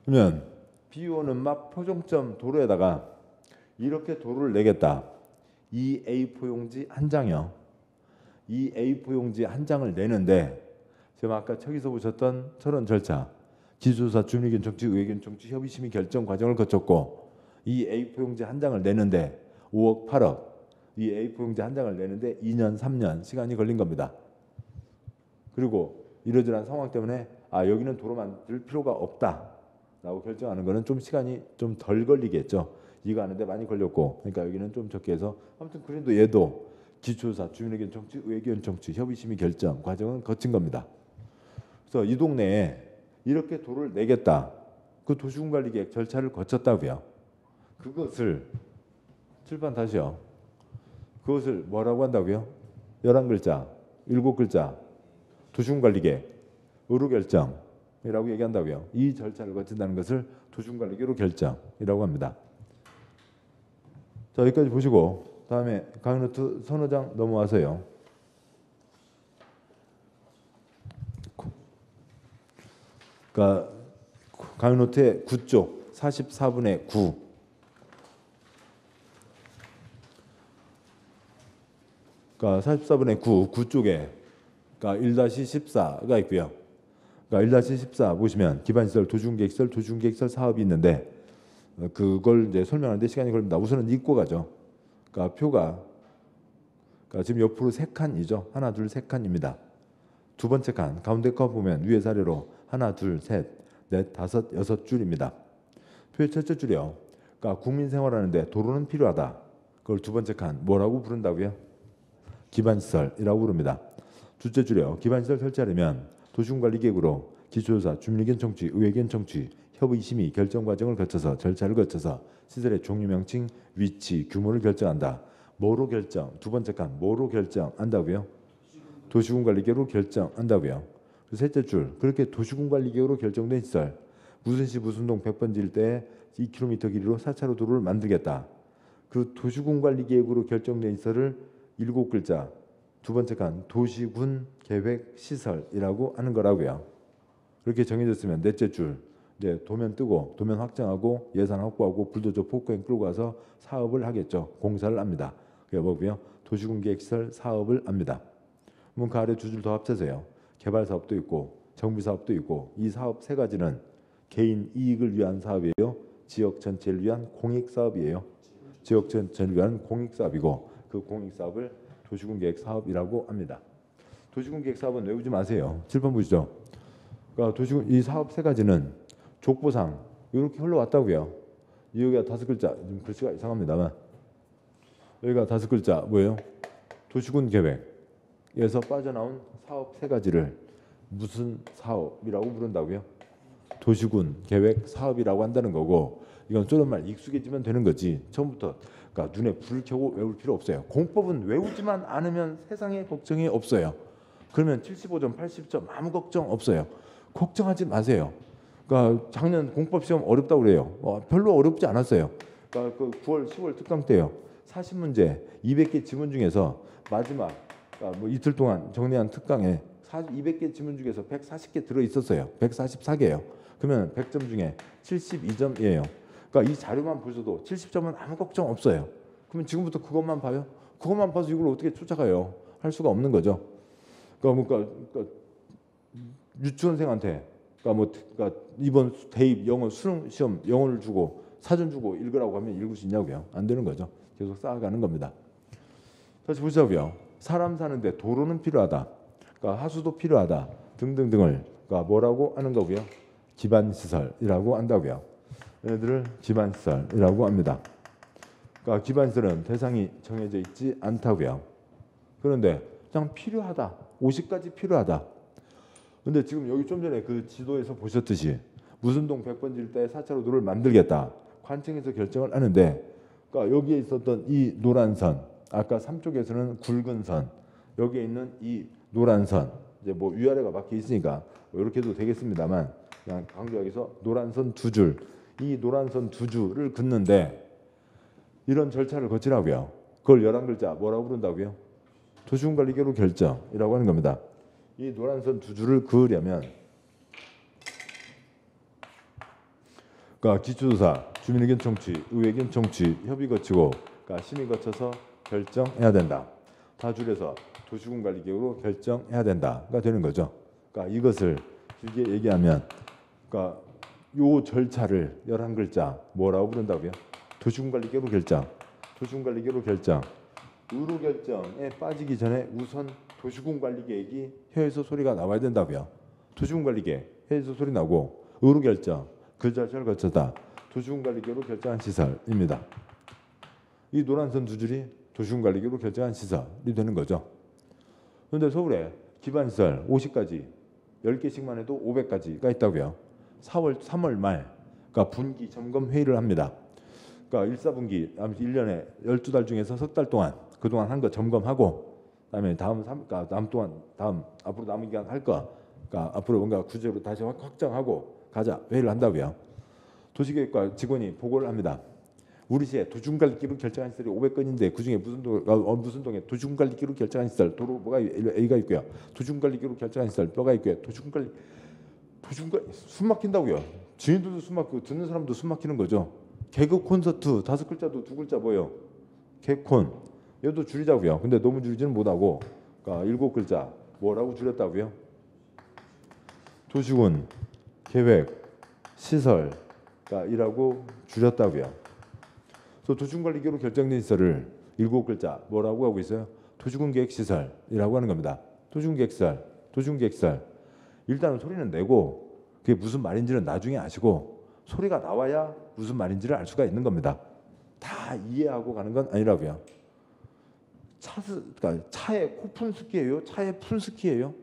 그러면 비오는 막 포종점 도로에다가 이렇게 도로를 내겠다. 이 A4 용지 한 장이요. 이 A4 용지 한 장을 내는데 지금 아까 저기서 보셨던 저런 절차 기초조사 준의견 정치 의견 정치 협의심의 결정 과정을 거쳤고 이 A4 용지 한 장을 내는데 5억 8억 이 A4 용지 한 장을 내는데 2년 3년 시간이 걸린 겁니다. 그리고 이러저러한 상황 때문에 여기는 도로 만들 필요가 없다 라고 결정하는 거는 좀 시간이 좀 덜 걸리겠죠. 이거 하는데 많이 걸렸고 그러니까 여기는 좀 적게 해서 아무튼 그래도 얘도 기초조사 주민의견 정치 의견 정치 협의심의 결정 과정은 거친 겁니다. 그래서 이 동네에 이렇게 도로를 내겠다. 그 도시군관리계획 절차를 거쳤다고요. 그것을 칠판 다시요. 그것을 뭐라고 한다고요? 11글자, 7글자 도시군관리계획 의료결정이라고 얘기한다고요. 이 절차를 거친다는 것을 도시군관리계획 의료결정이라고 합니다. 자, 여기까지 보시고 다음에 강의노트 서너 장 넘어와서요. 그러니까 강의노트의 9쪽 44분의 9 그러니까 44분의 9쪽에 그러니까 1-14가 있고요. 그러니까 1-14 보시면 기반시설, 도시군계획시설, 도시군계획시설 사업이 있는데 그걸 이제 설명하는데 시간이 걸립니다. 우선은 읽고 가죠. 그러니까 표가 그러니까 지금 옆으로 3칸이죠. 하나, 둘, 3칸입니다. 두 번째 칸 가운데 거 보면 위에서 아래로 하나, 둘, 셋, 넷, 다섯, 6줄입니다. 표의 첫째 줄이요. 그러니까 국민 생활하는데 도로는 필요하다. 그걸 두 번째 칸 뭐라고 부른다고요? 기반시설이라고 부릅니다. 둘째 줄이요. 기반시설 설치하려면 도시군관리계획으로 기초조사, 주민의견 청취, 의회견 청취, 협의심의 결정 과정을 거쳐서 절차를 거쳐서 시설의 종류, 명칭, 위치, 규모를 결정한다. 뭐로 결정? 두 번째 칸 뭐로 결정한다고요? 도시군관리계획으로 결정한다고요. 셋째 줄 그렇게 도시군관리계획으로 결정된 시설 무슨 시 무슨 동 100번지 일대에 2km 길이로 4차로 도로를 만들겠다. 그 도시군관리계획으로 결정된 시설을 7글자 두 번째 칸 도시군계획시설이라고 하는 거라고요. 그렇게 정해졌으면 넷째 줄 이제 도면 뜨고 도면 확장하고 예산 확보하고 불도저 포크행 끌고 가서 사업을 하겠죠. 공사를 합니다. 그게 뭐고요? 도시군계획시설 사업을 합니다. 그럼 그 아래 두 줄 더 합쳐서요. 개발 사업도 있고 정비 사업도 있고 이 사업 세 가지는 개인 이익을 위한 사업이에요. 지역 전체를 위한 공익 사업이에요. 지역 전체를 위한 공익사업이고 그 공익사업을 도시군계획사업이라고 합니다. 도시군계획사업은 외우지 마세요. 7번 보시죠. 그러니까 도시군 이 사업 세 가지는 족보상 이렇게 흘러왔다고요. 여기가 5글자, 좀 글씨가 이상합니다만 여기가 5글자 뭐예요? 도시군계획에서 빠져나온 사업 세 가지를 무슨 사업이라고 부른다고요? 도시군계획사업이라고 한다는 거고 이건 쪼른말 익숙해지면 되는 거지 처음부터 그러니까 눈에 불을 켜고 외울 필요 없어요. 공법은 외우지만 않으면 세상에 걱정이 없어요. 그러면 75점, 80점 아무 걱정 없어요. 걱정하지 마세요. 그러니까 작년 공법 시험 어렵다고 그래요. 별로 어렵지 않았어요. 그러니까 그 9월, 10월 특강 때요. 40문제 200개 지문 중에서 마지막 그러니까 뭐 이틀 동안 정리한 특강에 200개 지문 중에서 140개 들어 있었어요. 144개예요. 그러면 100점 중에 72점이에요. 그러니까 이 자료만 보셔도 70점은 아무 걱정 없어요. 그러면 지금부터 그것만 봐요? 그것만 봐서 이걸 어떻게 쫓아가요? 할 수가 없는 거죠. 그러니까 유치원생한테 그러니까 이번 대입 영어 수능 시험 영어를 주고 사전 주고 읽으라고 하면 읽을 수 있냐고요? 안 되는 거죠. 계속 쌓아가는 겁니다. 다시 보자고요. 사람 사는데 도로는 필요하다. 그러니까 하수도 필요하다. 등등등을 그러니까 뭐라고 하는 거고요? 기반시설이라고 한다고요. 얘네들을 기반시설이라고 합니다. 그러니까 기반시설은 대상이 정해져 있지 않다고요. 그런데 그냥 필요하다. 50가지 필요하다. 근데 지금 여기 좀 전에 그 지도에서 보셨듯이 무슨 동 100번지 일대에 4차로 도로를 만들겠다. 관청에서 결정을 하는데 그러니까 여기에 있었던 이 노란 선 아까 3쪽에서는 굵은 선 여기에 있는 이 노란 선 이제 뭐 위아래가 막혀 있으니까 뭐 이렇게 해도 되겠습니다만 그냥 강조하기 위해서 노란 선 두 줄 이 노란 선 두 줄을 긋는데 이런 절차를 거치라고요. 그걸 11글자 뭐라고 부른다고요? 도시군관리계로 결정이라고 하는 겁니다. 이 노란 선 두 줄을 그으려면 그러니까 기초조사, 주민의견 청취, 의회견 청취, 협의 거치고 그러니까 심의 거쳐서 결정해야 된다. 다 줄여서 도시군관리계획으로 결정해야 된다가 되는 거죠. 그러니까 이것을 길게 얘기하면 그러니까 요 절차를 11글자 뭐라고 부른다고요? 도시군관리계획으로 결정. 도시군관리계획으로 결정. 의료결정에 빠지기 전에 우선 도시군관리계획이 혀에서 소리가 나와야 된다고요. 도시군관리계획 혀에서 소리 나고 의료결정 그 절차를 거쳐다 도시군관리계획으로 결정한 시설입니다. 이 노란선 두 줄이 도시군관리계획으로 결정한 시설이 되는 거죠. 그런데 서울에 기반시설 50가지 10개씩만 해도 500가지가 있다고요. 3월 말 그러니까 분기 점검 회의를 합니다. 그러니까 1, 4분기 1년에 12달 중에서 석 달 동안 그동안 한 거 점검하고 그다음에 그러니까 다음 앞으로 남은 기간 할 거 그러니까 앞으로 뭔가 구체적으로 다시 확정하고 가자 회의를 한다고요. 도시계획과 직원이 보고를 합니다. 우리 시에 도시군관리기로 결정한 시설이 500건인데 그중에 무슨 동에 도시군관리기로 결정한 시설 도로 뭐가 A가 있고요. 도시군관리기로 결정한 시설 B가 있고요. 도시군관리 숨 막힌다고요. 주인들도 숨 막히고 듣는 사람도 숨 막히는 거죠. 개그 콘서트 5글자도 2글자 뭐예요? 개콘 얘도 줄이자고요. 근데 너무 줄이지는 못하고 그러니까 7글자 뭐라고 줄였다고요? 도시군 계획 시설 이라고 줄였다고요. 그래서 도시군관리계획으로 결정된 시설을 7글자 뭐라고 하고 있어요? 도시군계획시설이라고 하는 겁니다. 도시군계획시설, 도시군계획시설. 일단은 소리는 내고 그게 무슨 말인지는 나중에 아시고 소리가 나와야 무슨 말인지를 알 수가 있는 겁니다. 다 이해하고 가는 건 아니라고요. 그러니까 차에 코푼스키예요? 차에 푼스키예요?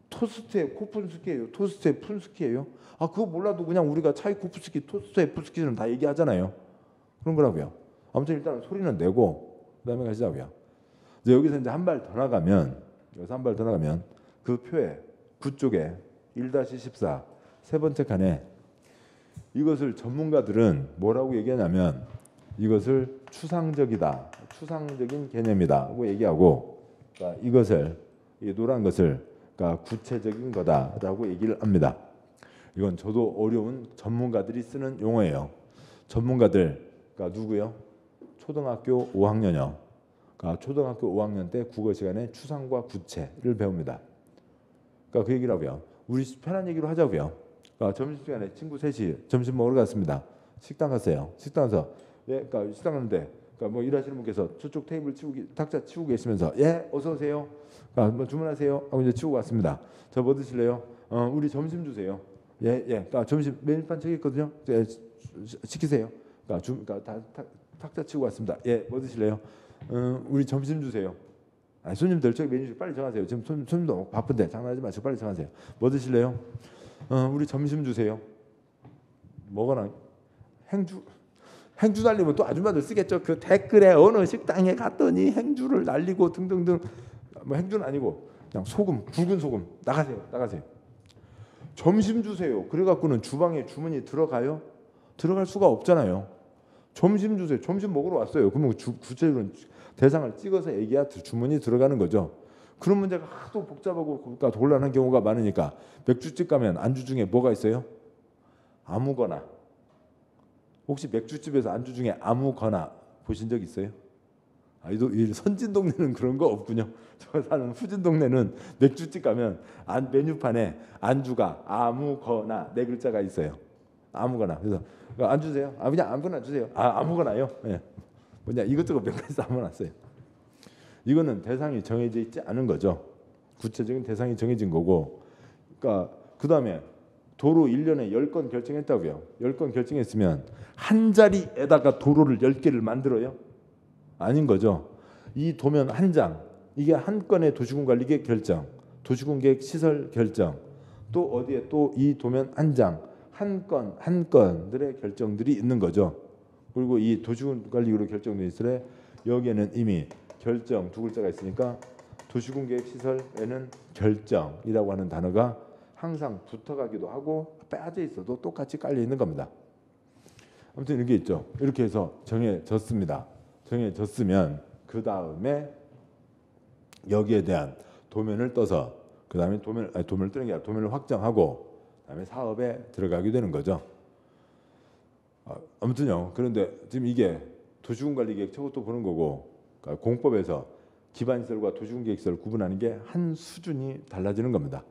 토스트에 코푼스키예요? 토스트에 푼스키예요? 그거 몰라도 그냥 우리가 차에 코푼스키, 토스트에 푼스키는 다 얘기하잖아요. 그런 거라고요. 아무튼 일단 소리는 내고 그다음에 가시자고요. 이제 여기서 이제 한 발 더 나가면 그 표에 9쪽에 1-14 세 번째 칸에 이것을 전문가들은 뭐라고 얘기하냐면 이것을 추상적이다. 추상적인 개념이다고 얘기하고 그러니까 이것을 이 노란 것을 그러니까 구체적인 거다라고 얘기를 합니다. 이건 저도 어려운 전문가들이 쓰는 용어예요. 전문가들 그러니까 누구요? 초등학교 5학년이요. 그러니까 초등학교 5학년 때 국어 시간에 추상과 구체를 배웁니다. 그러니까 그 얘기를 하고요. 우리 편한 얘기로 하자고요. 점심시간에 친구 셋이 점심 먹으러 갔습니다. 식당 갔어요. 식당 가서 예, 그러니까 식당 가는데, 그러니까 뭐 일하시는 분께서 저쪽 테이블 치우기 탁자 치우고 계시면서 예, 어서 오세요. 그러니까 뭐 주문하세요. 하고 이제 치우고 왔습니다. 저 뭐 드실래요? 우리 점심 주세요. 예, 예. 그러니까 점심 메뉴판 저기 있거든요. 예, 시키세요. 그러니까 탁자 치우고 왔습니다. 예, 뭐 드실래요? 우리 점심 주세요. 아니, 손님들 저기 메뉴 빨리 정하세요. 지금 손님도 바쁜데 장난하지 마시고 빨리 정하세요. 뭐 드실래요? 우리 점심 주세요. 먹어라. 행주 날리면 또 아줌마들 쓰겠죠. 그 댓글에 어느 식당에 갔더니 행주를 날리고 등등등. 뭐 행주는 아니고 그냥 소금, 굵은 소금. 나가세요. 점심 주세요. 그래갖고는 주방에 주문이 들어가요? 들어갈 수가 없잖아요. 점심 주세요. 점심 먹으러 왔어요. 그러면 구체적으로 대상을 찍어서 얘기해야 주문이 들어가는 거죠. 그런 문제가 하도 복잡하고 그러니까 곤란한 경우가 많으니까 맥주집 가면 안주 중에 뭐가 있어요? 아무거나. 혹시 맥주집에서 안주 중에 아무거나 보신 적 있어요? 이 선진 동네는 그런 거 없군요. 저 사는 후진 동네는 맥주집 가면 메뉴판에 안주가 아무거나 네 글자가 있어요. 아무거나. 그래서 안 주세요. 그냥 아무거나 주세요. 아무거나요. 예. 뭐냐 이것저것 몇 가지 담아놨어요. 이거는 대상이 정해져 있지 않은 거죠. 구체적인 대상이 정해진 거고. 그러니까 그 다음에 도로 1년에 10건 결정했다고요. 10건 결정했으면 한 자리에다가 도로를 10개를 만들어요? 아닌 거죠. 이 도면 한 장, 이게 한 건의 도시군관리계획 결정, 도시군계획 시설 결정, 또 어디에 또 이 도면 한 장, 한 건들의 결정들이 있는 거죠. 그리고 이 도시군관리로 결정된 시설에 여기에는 이미 결정 두 글자가 있으니까 도시군계획 시설에는 결정이라고 하는 단어가 항상 붙어가기도 하고 빠져 있어도 똑같이 깔려 있는 겁니다. 아무튼 이렇게 있죠. 이렇게 해서 정해졌습니다. 정해졌으면 그 다음에 여기에 대한 도면을 떠서 그 다음에 도면을 뜨는 게 아니라 도면을 확정하고 그다음에 사업에 들어가게 되는 거죠. 아무튼요. 그런데 지금 이게 도시군관리계획 저것도 보는 거고 그러니까 공법에서 기반시설과 도시군계획시설을 구분하는 게 한 수준이 달라지는 겁니다.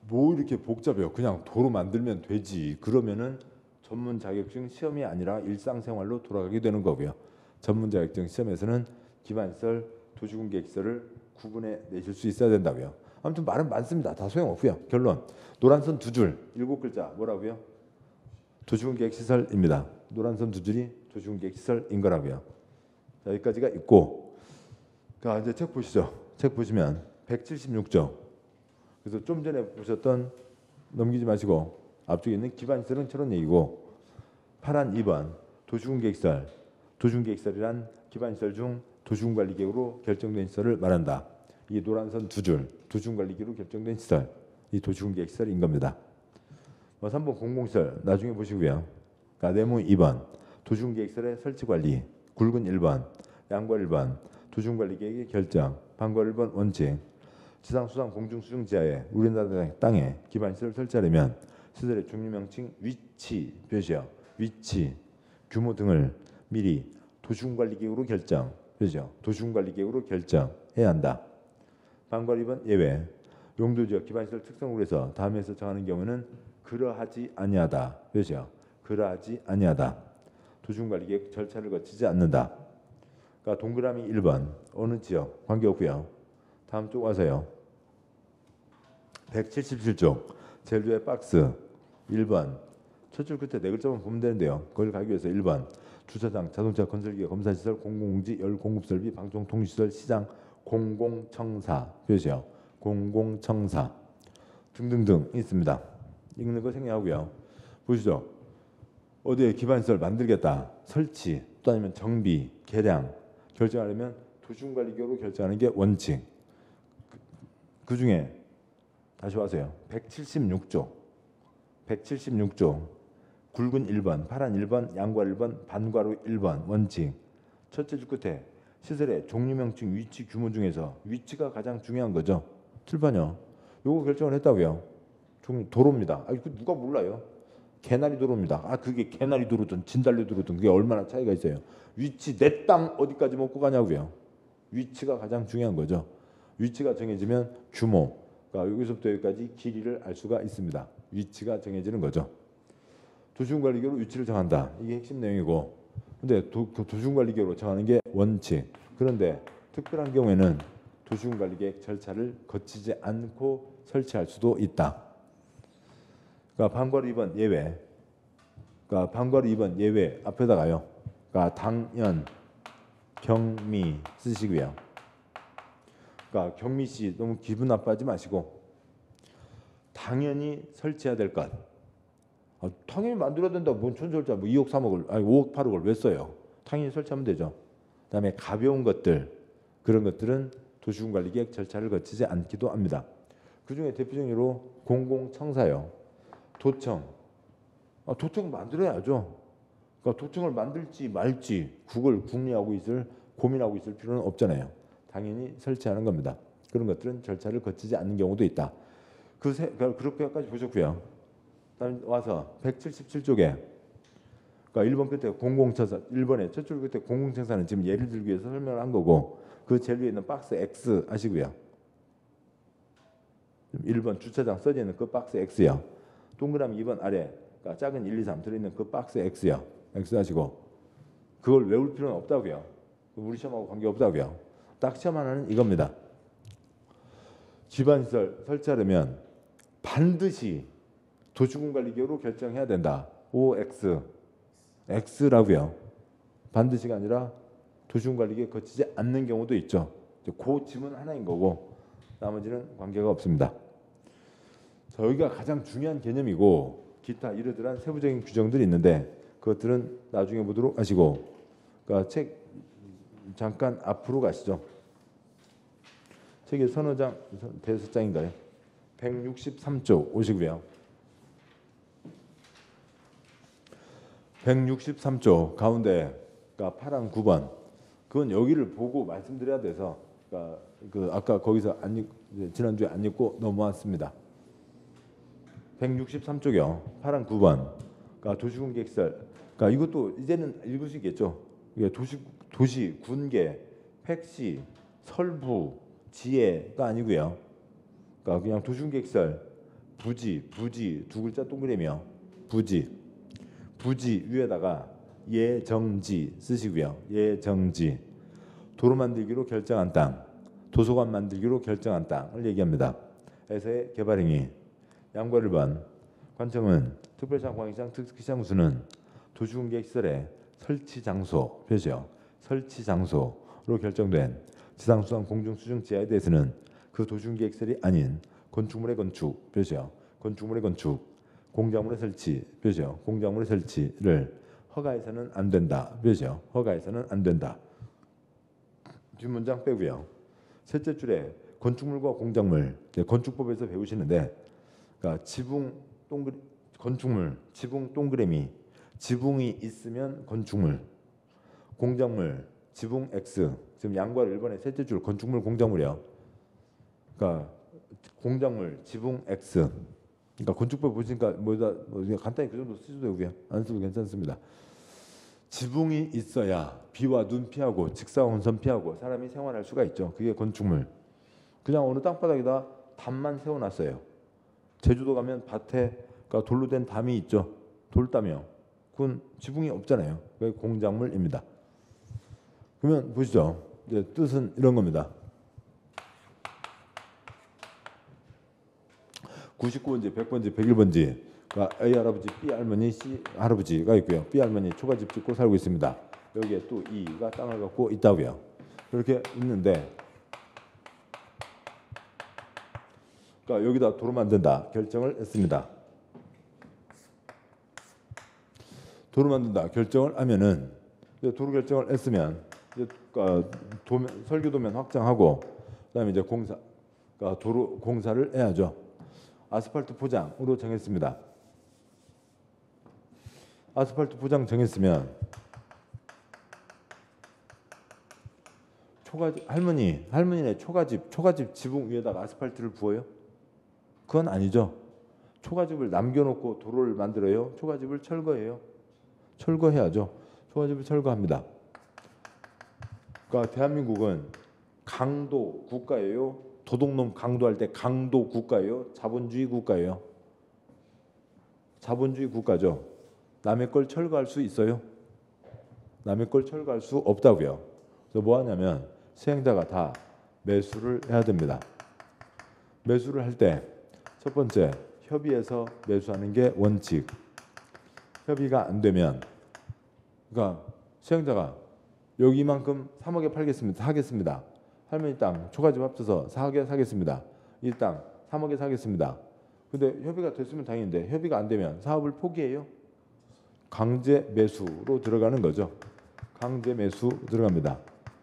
뭐 이렇게 복잡해요. 그냥 도로 만들면 되지. 그러면은 전문 자격증 시험이 아니라 일상생활로 돌아가게 되는 거고요. 전문 자격증 시험에서는 기반시설, 도시군계획시설을 구분해 내실 수 있어야 된다고요. 아무튼 말은 많습니다. 다 소용없고요. 결론. 노란선 두 줄, 7글자 뭐라고요? 도시군계획시설입니다. 노란선 두 줄이 도시군계획시설인 거라고요. 자, 여기까지가 있고, 자 이제 책 보시죠. 책 보시면 176조. 그래서 좀 전에 보셨던 넘기지 마시고 앞쪽에 있는 기반시설은 저런 얘기고, 파란 2번 도시군계획시설. 도시군계획시설이란 기반시설 중 도시군관리계획으로 결정된 시설을 말한다. 이 노란선 두 줄, 도시군관리계획으로 결정된 시설, 이 도시군계획시설인 겁니다. 3번 공공시설 나중에 보시고요. 그러니까 네모 2번 도시군계획시설의 설치관리, 굵은 1번, 양괄 1번 도시군관리계획의 결정, 반괄 1번 원칙. 지상, 수상, 공중, 수중 지하에 우리나라 땅에 기반시설을 설치하려면 시설의 종류명칭, 위치, 표시요. 위치, 규모 등을 미리 도시군관리계획으로 결정, 표시요. 도시군관리계획으로 결정해야 한다. 반괄 2번 예외. 용도지역 기반시설 특성으로 해서 다음에서 정하는 경우는 그러하지 아니하다. 표시요. 그러하지 아니하다. 도시군관리계획 절차를 거치지 않는다. 그러니까 동그라미 1번 어느 지역 관계없고요. 다음 쪽 와서요. 177쪽 제일 위에 박스 1번 첫 줄 끝에 네 글자만 보면 되는데요. 그걸 가기 위해서 1번 주차장, 자동차 건설기계, 검사시설, 공공공지, 열공급설비, 방송통신시설, 시장, 공공청사 표시요. 공공청사 등등등 있습니다. 읽는 거 생략하고요. 보시죠. 어디에 기반시설 만들겠다. 설치 또 아니면 정비, 개량 결정하려면 도시군관리계획으로 결정하는 게 원칙. 그 중에 다시 와서요. 176조 굵은 1번, 파란 1번, 양괄 1번, 반괄호 1번 원칙. 첫째 줄 끝에 시설의 종류명칭, 위치, 규모 중에서 위치가 가장 중요한 거죠. 7번이요. 요거 결정을 했다고요. 도로입니다. 그 누가 몰라요. 개나리 도로입니다. 그게 개나리 도로든 진달래 도로든 그게 얼마나 차이가 있어요. 위치, 내 땅 어디까지 먹고 가냐고요. 위치가 가장 중요한 거죠. 위치가 정해지면 규모, 그러니까 여기서부터 여기까지 길이를 알 수가 있습니다. 위치가 정해지는 거죠. 도시군관리계획으로 위치를 정한다. 이게 핵심 내용이고, 근데 도시군관리계획으로 정하는 게 원칙. 그런데 특별한 경우에는 도시군관리계획 절차를 거치지 않고 설치할 수도 있다. 그러니까 방과후 2번 예외. 그러니까 방과후 2번 예외 앞에다가요. 그러니까 당연, 경미 쓰시고요. 그러니까 경미 씨 너무 기분 나빠하지 마시고 당연히 설치해야 될 것. 당연히 만들어야 된다. 뭔 촌설자 뭐 2억 3억을 아니 5억 8억을 왜 써요? 당연히 설치하면 되죠. 그다음에 가벼운 것들 그런 것들은 도시군관리계획 절차를 거치지 않기도 합니다. 그중에 대표적인 예로 공공청사요. 도청. 도청 만들어야죠. 그러니까 도청을 만들지 말지 그걸 고민하고 있을 필요는 없잖아요. 당연히 설치하는 겁니다. 그런 것들은 절차를 거치지 않는 경우도 있다. 그렇게까지 보셨고요. 다음 와서 177쪽에 그러니까 1번 끝에 공공청사 1번에 첫 줄 끝에 공공청사는 지금 예를 들기 위해서 설명을 한 거고 그 제일 위에 있는 박스 X 하시고요. 1번 주차장 써져 있는 그 박스 X요. 동그라미 2번 아래 그러니까 작은 1, 2, 3 들어있는 그 박스 X요. X 하시고 그걸 외울 필요는 없다고요. 우리 시험하고 관계없다고요. 딱 시험 하나는 이겁니다. 집안시설 설치하려면 반드시 도시군관리계획으로 결정해야 된다. OX X라고요. 반드시가 아니라 도시군관리계획 거치지 않는 경우도 있죠. 그 지문 하나인 거고 나머지는 관계가 없습니다. 자, 여기가 가장 중요한 개념이고 기타 이러저러한 세부적인 규정들이 있는데 그것들은 나중에 보도록 하시고 그러니까 책 잠깐 앞으로 가시죠. 책의 서너 장, 대여섯 장인가요? 163쪽 오시고요. 163쪽 가운데 그러니까 파란 9번 그건 여기를 보고 말씀드려야 돼서 그러니까 그 아까 거기서 지난주에 안 읽고 넘어왔습니다. 163쪽이요. 파란 9번 그러니까 도시군계획설 그러니까 이것도 이제는 읽을 수 있겠죠. 이게 도시 군계 팩시 설부 지혜가 아니고요. 그러니까 그냥 도시군계획설 부지 두 글자 동그라미요. 부지 위에다가 예정지 쓰시고요. 예정지 도로 만들기로 결정한 땅 도서관 만들기로 결정한 땅을 얘기합니다. 에서의 개발행위 양과 1번 관청은 특별시장 광역시장 특특시장 구수는 도시군계획설의 설치 장소 표시요. 설치 장소로 결정된 지상수상 공중수중 지하에 대해서는 그 도시군계획설이 아닌 건축물의 건축 표시요. 건축물의 건축 공작물의 설치 표시요. 공작물의 설치를 허가해서는 안 된다 표시요. 허가해서는 안 된다. 뒷문장 빼고요. 셋째 줄에 건축물과 공작물 건축법에서 배우시는데 그러니까 건축물 지붕 동그라미 지붕이 있으면 건축물 공작물 지붕 X 지금 양괄 1번의 셋째 줄 건축물 공작물이요. 그러니까 공작물 지붕 X 그러니까 건축법 보시니까 뭐 간단히 그 정도 쓰셔도 되고요. 안 써도 괜찮습니다. 지붕이 있어야 비와 눈 피하고 직사광선 피하고 사람이 생활할 수가 있죠. 그게 건축물. 그냥 어느 땅바닥에다 담만 세워놨어요. 제주도 가면 밭에 그러니까 돌로 된 담이 있죠. 돌담이요. 그건 지붕이 없잖아요. 그게 공작물입니다. 그러면 보시죠. 이제 뜻은 이런 겁니다. 99번지, 100번지, 101번지 그러니까 A 할아버지, B 할머니, C 할아버지가 있고요. B 할머니 초가집 짓고 살고 있습니다. 여기에 또 E가 땅을 갖고 있다고요. 그렇게 있는데 그러니까 여기다 도로 만든다 결정을 했습니다. 도로 만든다 결정을 하면은 도로 결정을 했으면 그러니까 설계도면 확장하고 그다음에 이제 그러니까 도로 공사를 해야죠. 아스팔트 포장으로 정했습니다. 아스팔트 포장 정했으면 할머니네 초가집 지붕 위에다가 아스팔트를 부어요? 그건 아니죠. 초가집을 남겨놓고 도로를 만들어요? 초가집을 철거해요? 철거해야죠. 초가집을 철거합니다. 그러니까 대한민국은 강도 국가예요? 도둑놈 강도할 때 강도 국가예요? 자본주의 국가예요? 자본주의 국가죠. 남의 걸 철거할 수 있어요? 남의 걸 철거할 수 없다고요. 그래서 뭐 하냐면 시행자가 다 매수를 해야 됩니다. 매수를 할 때 첫 번째 협의해서 매수하는 게 원칙. 협의가 안 되면 그러니까 시행자가 여기만큼 3억에 팔겠습니다. 사겠습니다. 할머니 땅 초가집 합쳐서 4억에 사겠습니다. 이 땅 3억에 사겠습니다. 근데 협의가 됐으면 다행인데 협의가 안 되면 사업을 포기해요. 강제 매수로 들어가는 거죠. 강제 매수 들어갑니다.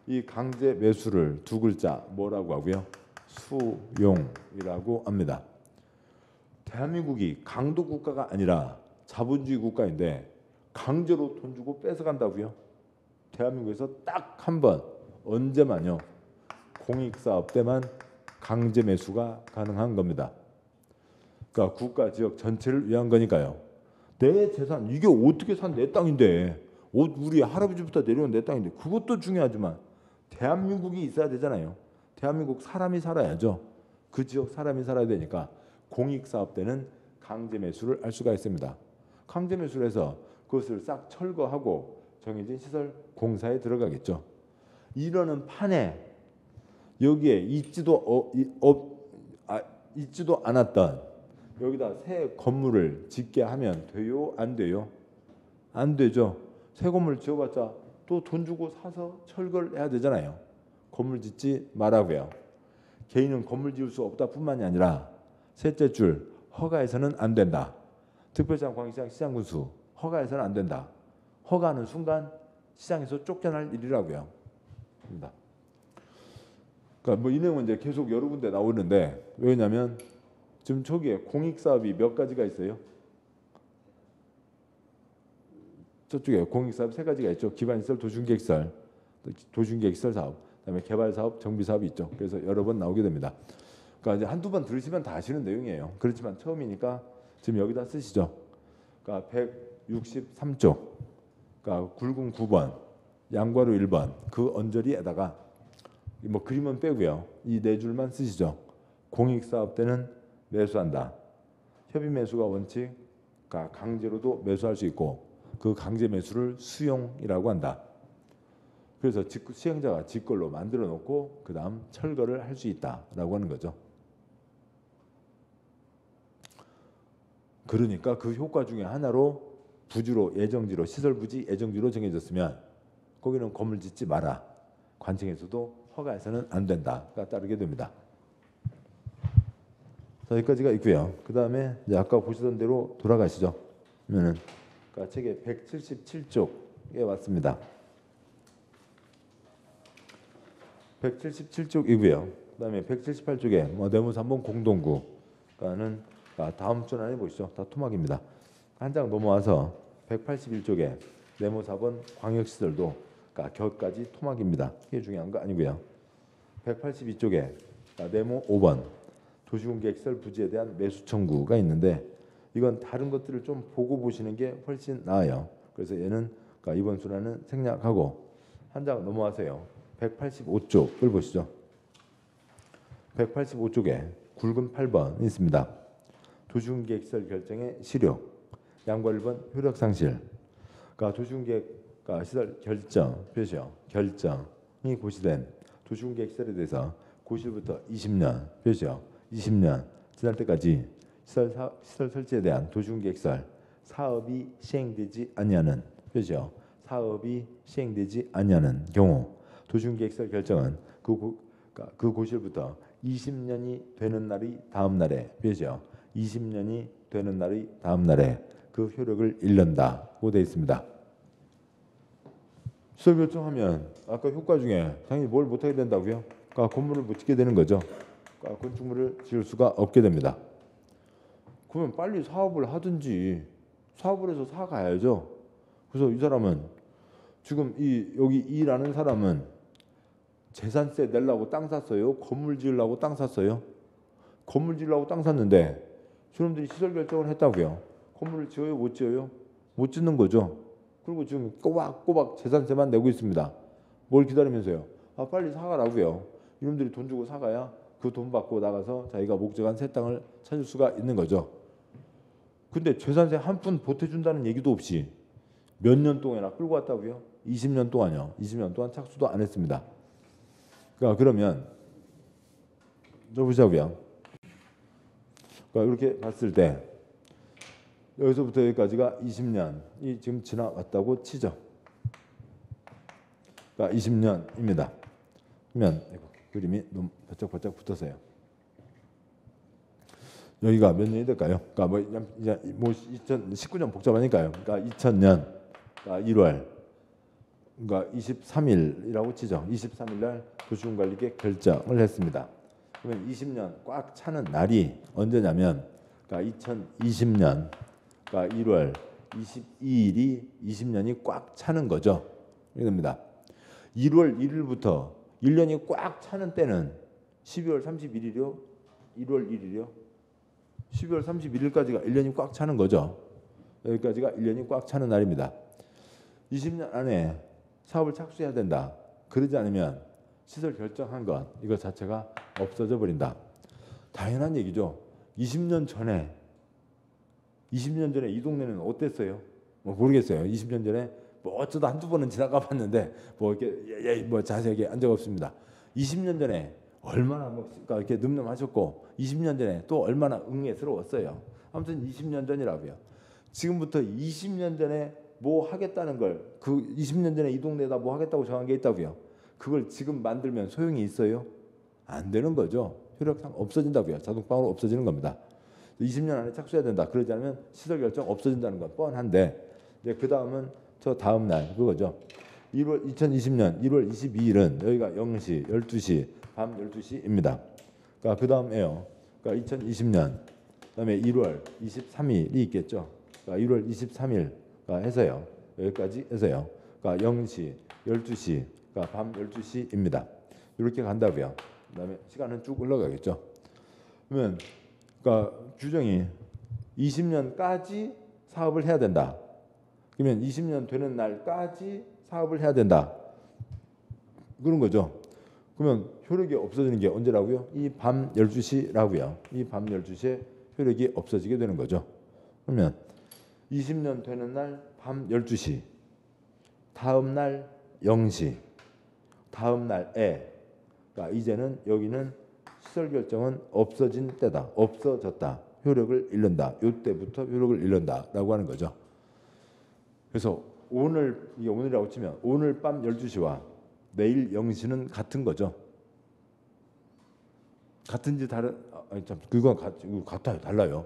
이 강제 매수를 두 글자 뭐라고 하고요? 수용이라고 합니다. 대한민국이 강도 국가가 아니라 자본주의 국가인데 강제로 돈 주고 뺏어간다고요? 대한민국에서 딱 한 번 언제만요? 공익사업 때만 강제 매수가 가능한 겁니다. 그러니까 국가 지역 전체를 위한 거니까요. 내 재산 이게 어떻게 산 내 땅인데 우리 할아버지부터 내려온 내 땅인데 그것도 중요하지만 대한민국이 있어야 되잖아요. 대한민국 사람이 살아야죠. 그 지역 사람이 살아야 되니까 공익사업 때는 강제 매수를 할 수가 있습니다. 강제 매수를 해서 그것을 싹 철거하고 정해진 시설 공사에 들어가겠죠. 이러는 판에 여기에 있지도 않았던 여기다 새 건물을 짓게 하면 돼요? 안 돼요? 안 되죠. 새 건물 지어봤자 또 돈 주고 사서 철거를 해야 되잖아요. 건물 짓지 말라고요. 개인은 건물 지을 수 없다 뿐만이 아니라 셋째 줄 허가해서는 안 된다. 특별시장, 광역시장, 시장군수 허가해서는 안 된다. 허가하는 순간 시장에서 쫓겨날 일이라고요. 그러니까 뭐 이 내용은 이제 계속 여러 군데 나오는데 왜냐하면 지금 저기에 공익사업이 몇 가지가 있어요? 저쪽에 공익사업 세 가지가 있죠. 기반시설, 도시계획시설, 도시계획시설 사업, 그다음에 개발사업, 정비사업이 있죠. 그래서 여러 번 나오게 됩니다. 그러니까 이제 한두 번 들으시면 다 아시는 내용이에요. 그렇지만 처음이니까 지금 여기다 쓰시죠. 그러니까 163쪽, 그러니까 굵은 9번, 양괄호 1번 그 언저리에다가 뭐 그림은 빼고요. 이 네 줄만 쓰시죠. 공익사업 때는 매수한다. 협의 매수가 원칙, 그러니까 강제로도 매수할 수 있고 그 강제 매수를 수용이라고 한다. 그래서 시행자가 직걸로 만들어 놓고 그 다음 철거를 할 수 있다라고 하는 거죠. 그러니까 그 효과 중에 하나로 부지로 예정지로 시설 부지 예정지로 정해졌으면 거기는 건물 짓지 마라. 관청에서도 허가해서는 안 된다가 따르게 됩니다. 자, 여기까지가 있고요. 그 다음에 이제 아까 보시던 대로 돌아가시죠. 그러면은 그러니까 책의 177쪽에 왔습니다. 177쪽이고요. 그다음에 178쪽에 뭐 내무 3번 공동구가는 다음 줄 안에 보시죠. 다 토막입니다. 한 장 넘어와서 181쪽에 내무 4번 광역시설도 곁까지 토막입니다. 이게 중요한 거 아니고요. 182쪽에 네모 5번 도시공계시설 부지에 대한 매수 청구가 있는데 이건 다른 것들을 좀 보고 보시는 게 훨씬 나아요. 그래서 얘는 이번 순환은 생략하고 한 장 넘어와서요. 185쪽을 보시죠. 185쪽에 굵은 8번 있습니다. 도시공계시설 결정의 실효, 양괄 1번 효력 상실. 그러니까 도시공계획 시설 결정 표시요. 결정이 고시된 도시공계시설에 대해서 고시부터 20년 표시요. 20년 지날 때까지 시설 설치에 대한 도시공계시설 사업이 시행되지 아니하는 표시요. 사업이 시행되지 아니하는 경우 도시공계시설 결정은 그 고시부터 20년이 되는 날이 다음 날에 표시요. 20년이 되는 날이 다음 날에 그 효력을 잃는다고 되어 있습니다. 시설 결정하면 아까 효과 중에 당연히 뭘 못하게 된다고요? 그러니까 건물을 못 짓게 되는 거죠. 그러니까 건축물을 지을 수가 없게 됩니다. 그러면 빨리 사업을 하든지 사업을 해서 사가야죠. 그래서 이 사람은 지금 여기 일하는 사람은 재산세 내려고 땅 샀어요? 건물 지으려고 땅 샀어요? 건물 지으려고 땅 샀는데 저놈들이 시설 결정을 했다고요. 건물을 지어요? 못 지어요? 못 짓는 거죠. 그리고 지금 꼬박꼬박 재산세만 내고 있습니다. 뭘 기다리면서요? 빨리 사가라고요. 이놈들이 돈 주고 사가야 그 돈 받고 나가서 자기가 목적한 새 땅을 찾을 수가 있는 거죠. 근데 재산세 한 푼 보태준다는 얘기도 없이 몇 년 동안이나 끌고 왔다고요? 20년 동안요. 20년 동안 착수도 안 했습니다. 그러니까 그러면 저 보자고요. 그러니까 이렇게 봤을 때 여기서부터 여기까지가 20년이 지금 지나왔다고 치죠. 그러니까 20년입니다. 그러면 그림이 너무 바짝바짝 붙어서요. 여기가 몇 년이 될까요? 그러니까 뭐 2019년 복잡하니까요. 그러니까 2000년 그러니까 1월 그러니까 23일이라고 치죠. 23일 날 도시군관리계 결정을 했습니다. 그러면 20년 꽉 차는 날이 언제냐면 그러니까 2020년 그러니까 1월 22일이 20년이 꽉 차는 거죠. 이겁니다. 1월 1일부터 1년이 꽉 차는 때는 12월 31일이요? 1월 1일이요? 12월 31일까지가 1년이 꽉 차는 거죠. 여기까지가 1년이 꽉 차는 날입니다. 20년 안에 사업을 착수해야 된다. 그러지 않으면 시설 결정한 것 이거 자체가 없어져 버린다. 당연한 얘기죠. 20년 전에 이 동네는 어땠어요? 뭐 모르겠어요. 20년 전에 뭐 어쩌다 한두 번은 지나가 봤는데 뭐 이렇게 뭐 자세하게 한 적 없습니다. 20년 전에 얼마나 그러니까 이렇게 늠름하셨고 20년 전에 또 얼마나 응애스러웠어요. 아무튼 20년 전이라고요. 지금부터 20년 전에 뭐 하겠다는 걸 그 20년 전에 이 동네에다 뭐 하겠다고 정한 게 있다고요. 그걸 지금 만들면 소용이 있어요? 안 되는 거죠. 효력상 없어진다고요. 자동방으로 없어지는 겁니다. 20년 안에 착수해야 된다. 그러지 않으면 시설 결정 없어진다는 건 뻔한데 이제 그 다음은 저 다음 날 그거죠. 2020년 1월 22일은 여기가 0시, 12시, 밤 12시입니다. 그러니까 그 다음에요. 그러니까 2020년 그다음에 1월 23일이 있겠죠. 그러니까 1월 23일 해서요. 여기까지 해서요. 그러니까 0시, 12시, 그러니까 밤 12시입니다. 이렇게 간다고요. 그다음에 시간은 쭉 올라가겠죠. 그러면 그러니까 규정이 20년까지 사업을 해야 된다. 그러면 20년 되는 날까지 사업을 해야 된다. 그런 거죠. 그러면 효력이 없어지는 게 언제라고요? 이 밤 12시라고요. 이 밤 12시에 효력이 없어지게 되는 거죠. 그러면 20년 되는 날 밤 12시, 다음 날 0시, 다음 날에 그러니까 이제는 여기는 시설 결정은 없어진 때다. 없어졌다. 효력을 잃는다. 이때부터 효력을 잃는다라고 하는 거죠. 그래서 이게 오늘이라고 치면 오늘 밤 12시와 내일 0시는 같은 거죠. 같은지 다른 그건 같아요. 달라요.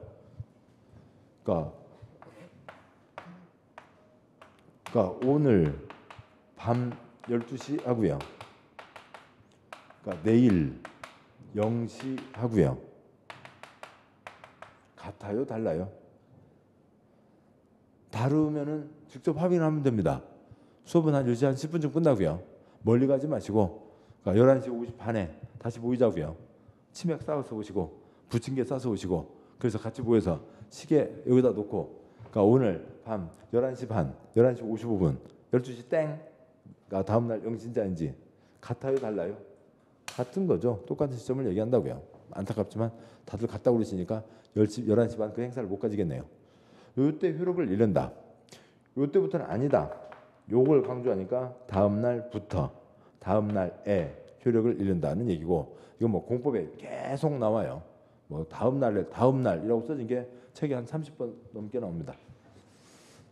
그러니까 오늘 밤 12시 하고요. 그러니까 내일 0시 하고요. 같아요, 달라요? 다르면은 직접 확인하면 됩니다. 수업은 한 10시 한 10분쯤 끝나고요. 멀리 가지 마시고 그러니까 11시 50분에 다시 모이자고요. 치맥 싸워서 오시고 부침개 싸서 오시고 그래서 같이 모여서 시계 여기다 놓고 그러니까 오늘 밤 11시 반, 11시 55분, 12시 땡 그러니까 다음 날 0시인지 같아요, 달라요? 같은 거죠. 똑같은 시점을 얘기한다고요. 안타깝지만 다들 같다 그러시니까 11시 반 그 행사를 못 가지겠네요. 요때 효력을 잃는다. 요때부터는 아니다. 요걸 강조하니까 다음 날부터 다음 날에 효력을 잃는다는 얘기고 이건 뭐 공법에 계속 나와요. 뭐 다음 날이라고 써진 게 책에 한 30번 넘게 나옵니다.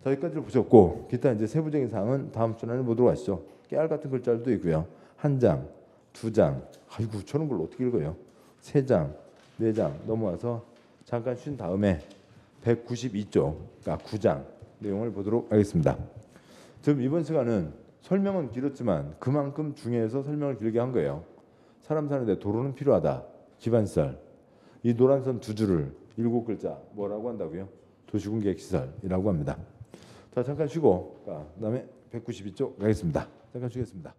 자, 여기까지를 보셨고 기타 이제 세부적인 사항은 다음 시간에 보도록 하시죠. 깨알 같은 글자들도 있고요. 한 장, 두 장, 아이고 저런 걸 어떻게 읽어요? 세 장, 네 장 넘어와서 잠깐 쉰 다음에 192쪽, 그러니까 9장 내용을 보도록 하겠습니다. 지금 이번 시간은 설명은 길었지만 그만큼 중요해서 설명을 길게 한 거예요. 사람 사는데 도로는 필요하다. 기반시설. 이 노란선 두 줄을 7글자 뭐라고 한다고요? 도시군계획시설이라고 합니다. 자, 잠깐 쉬고 그다음에 192쪽 가겠습니다. 잠깐 쉬겠습니다.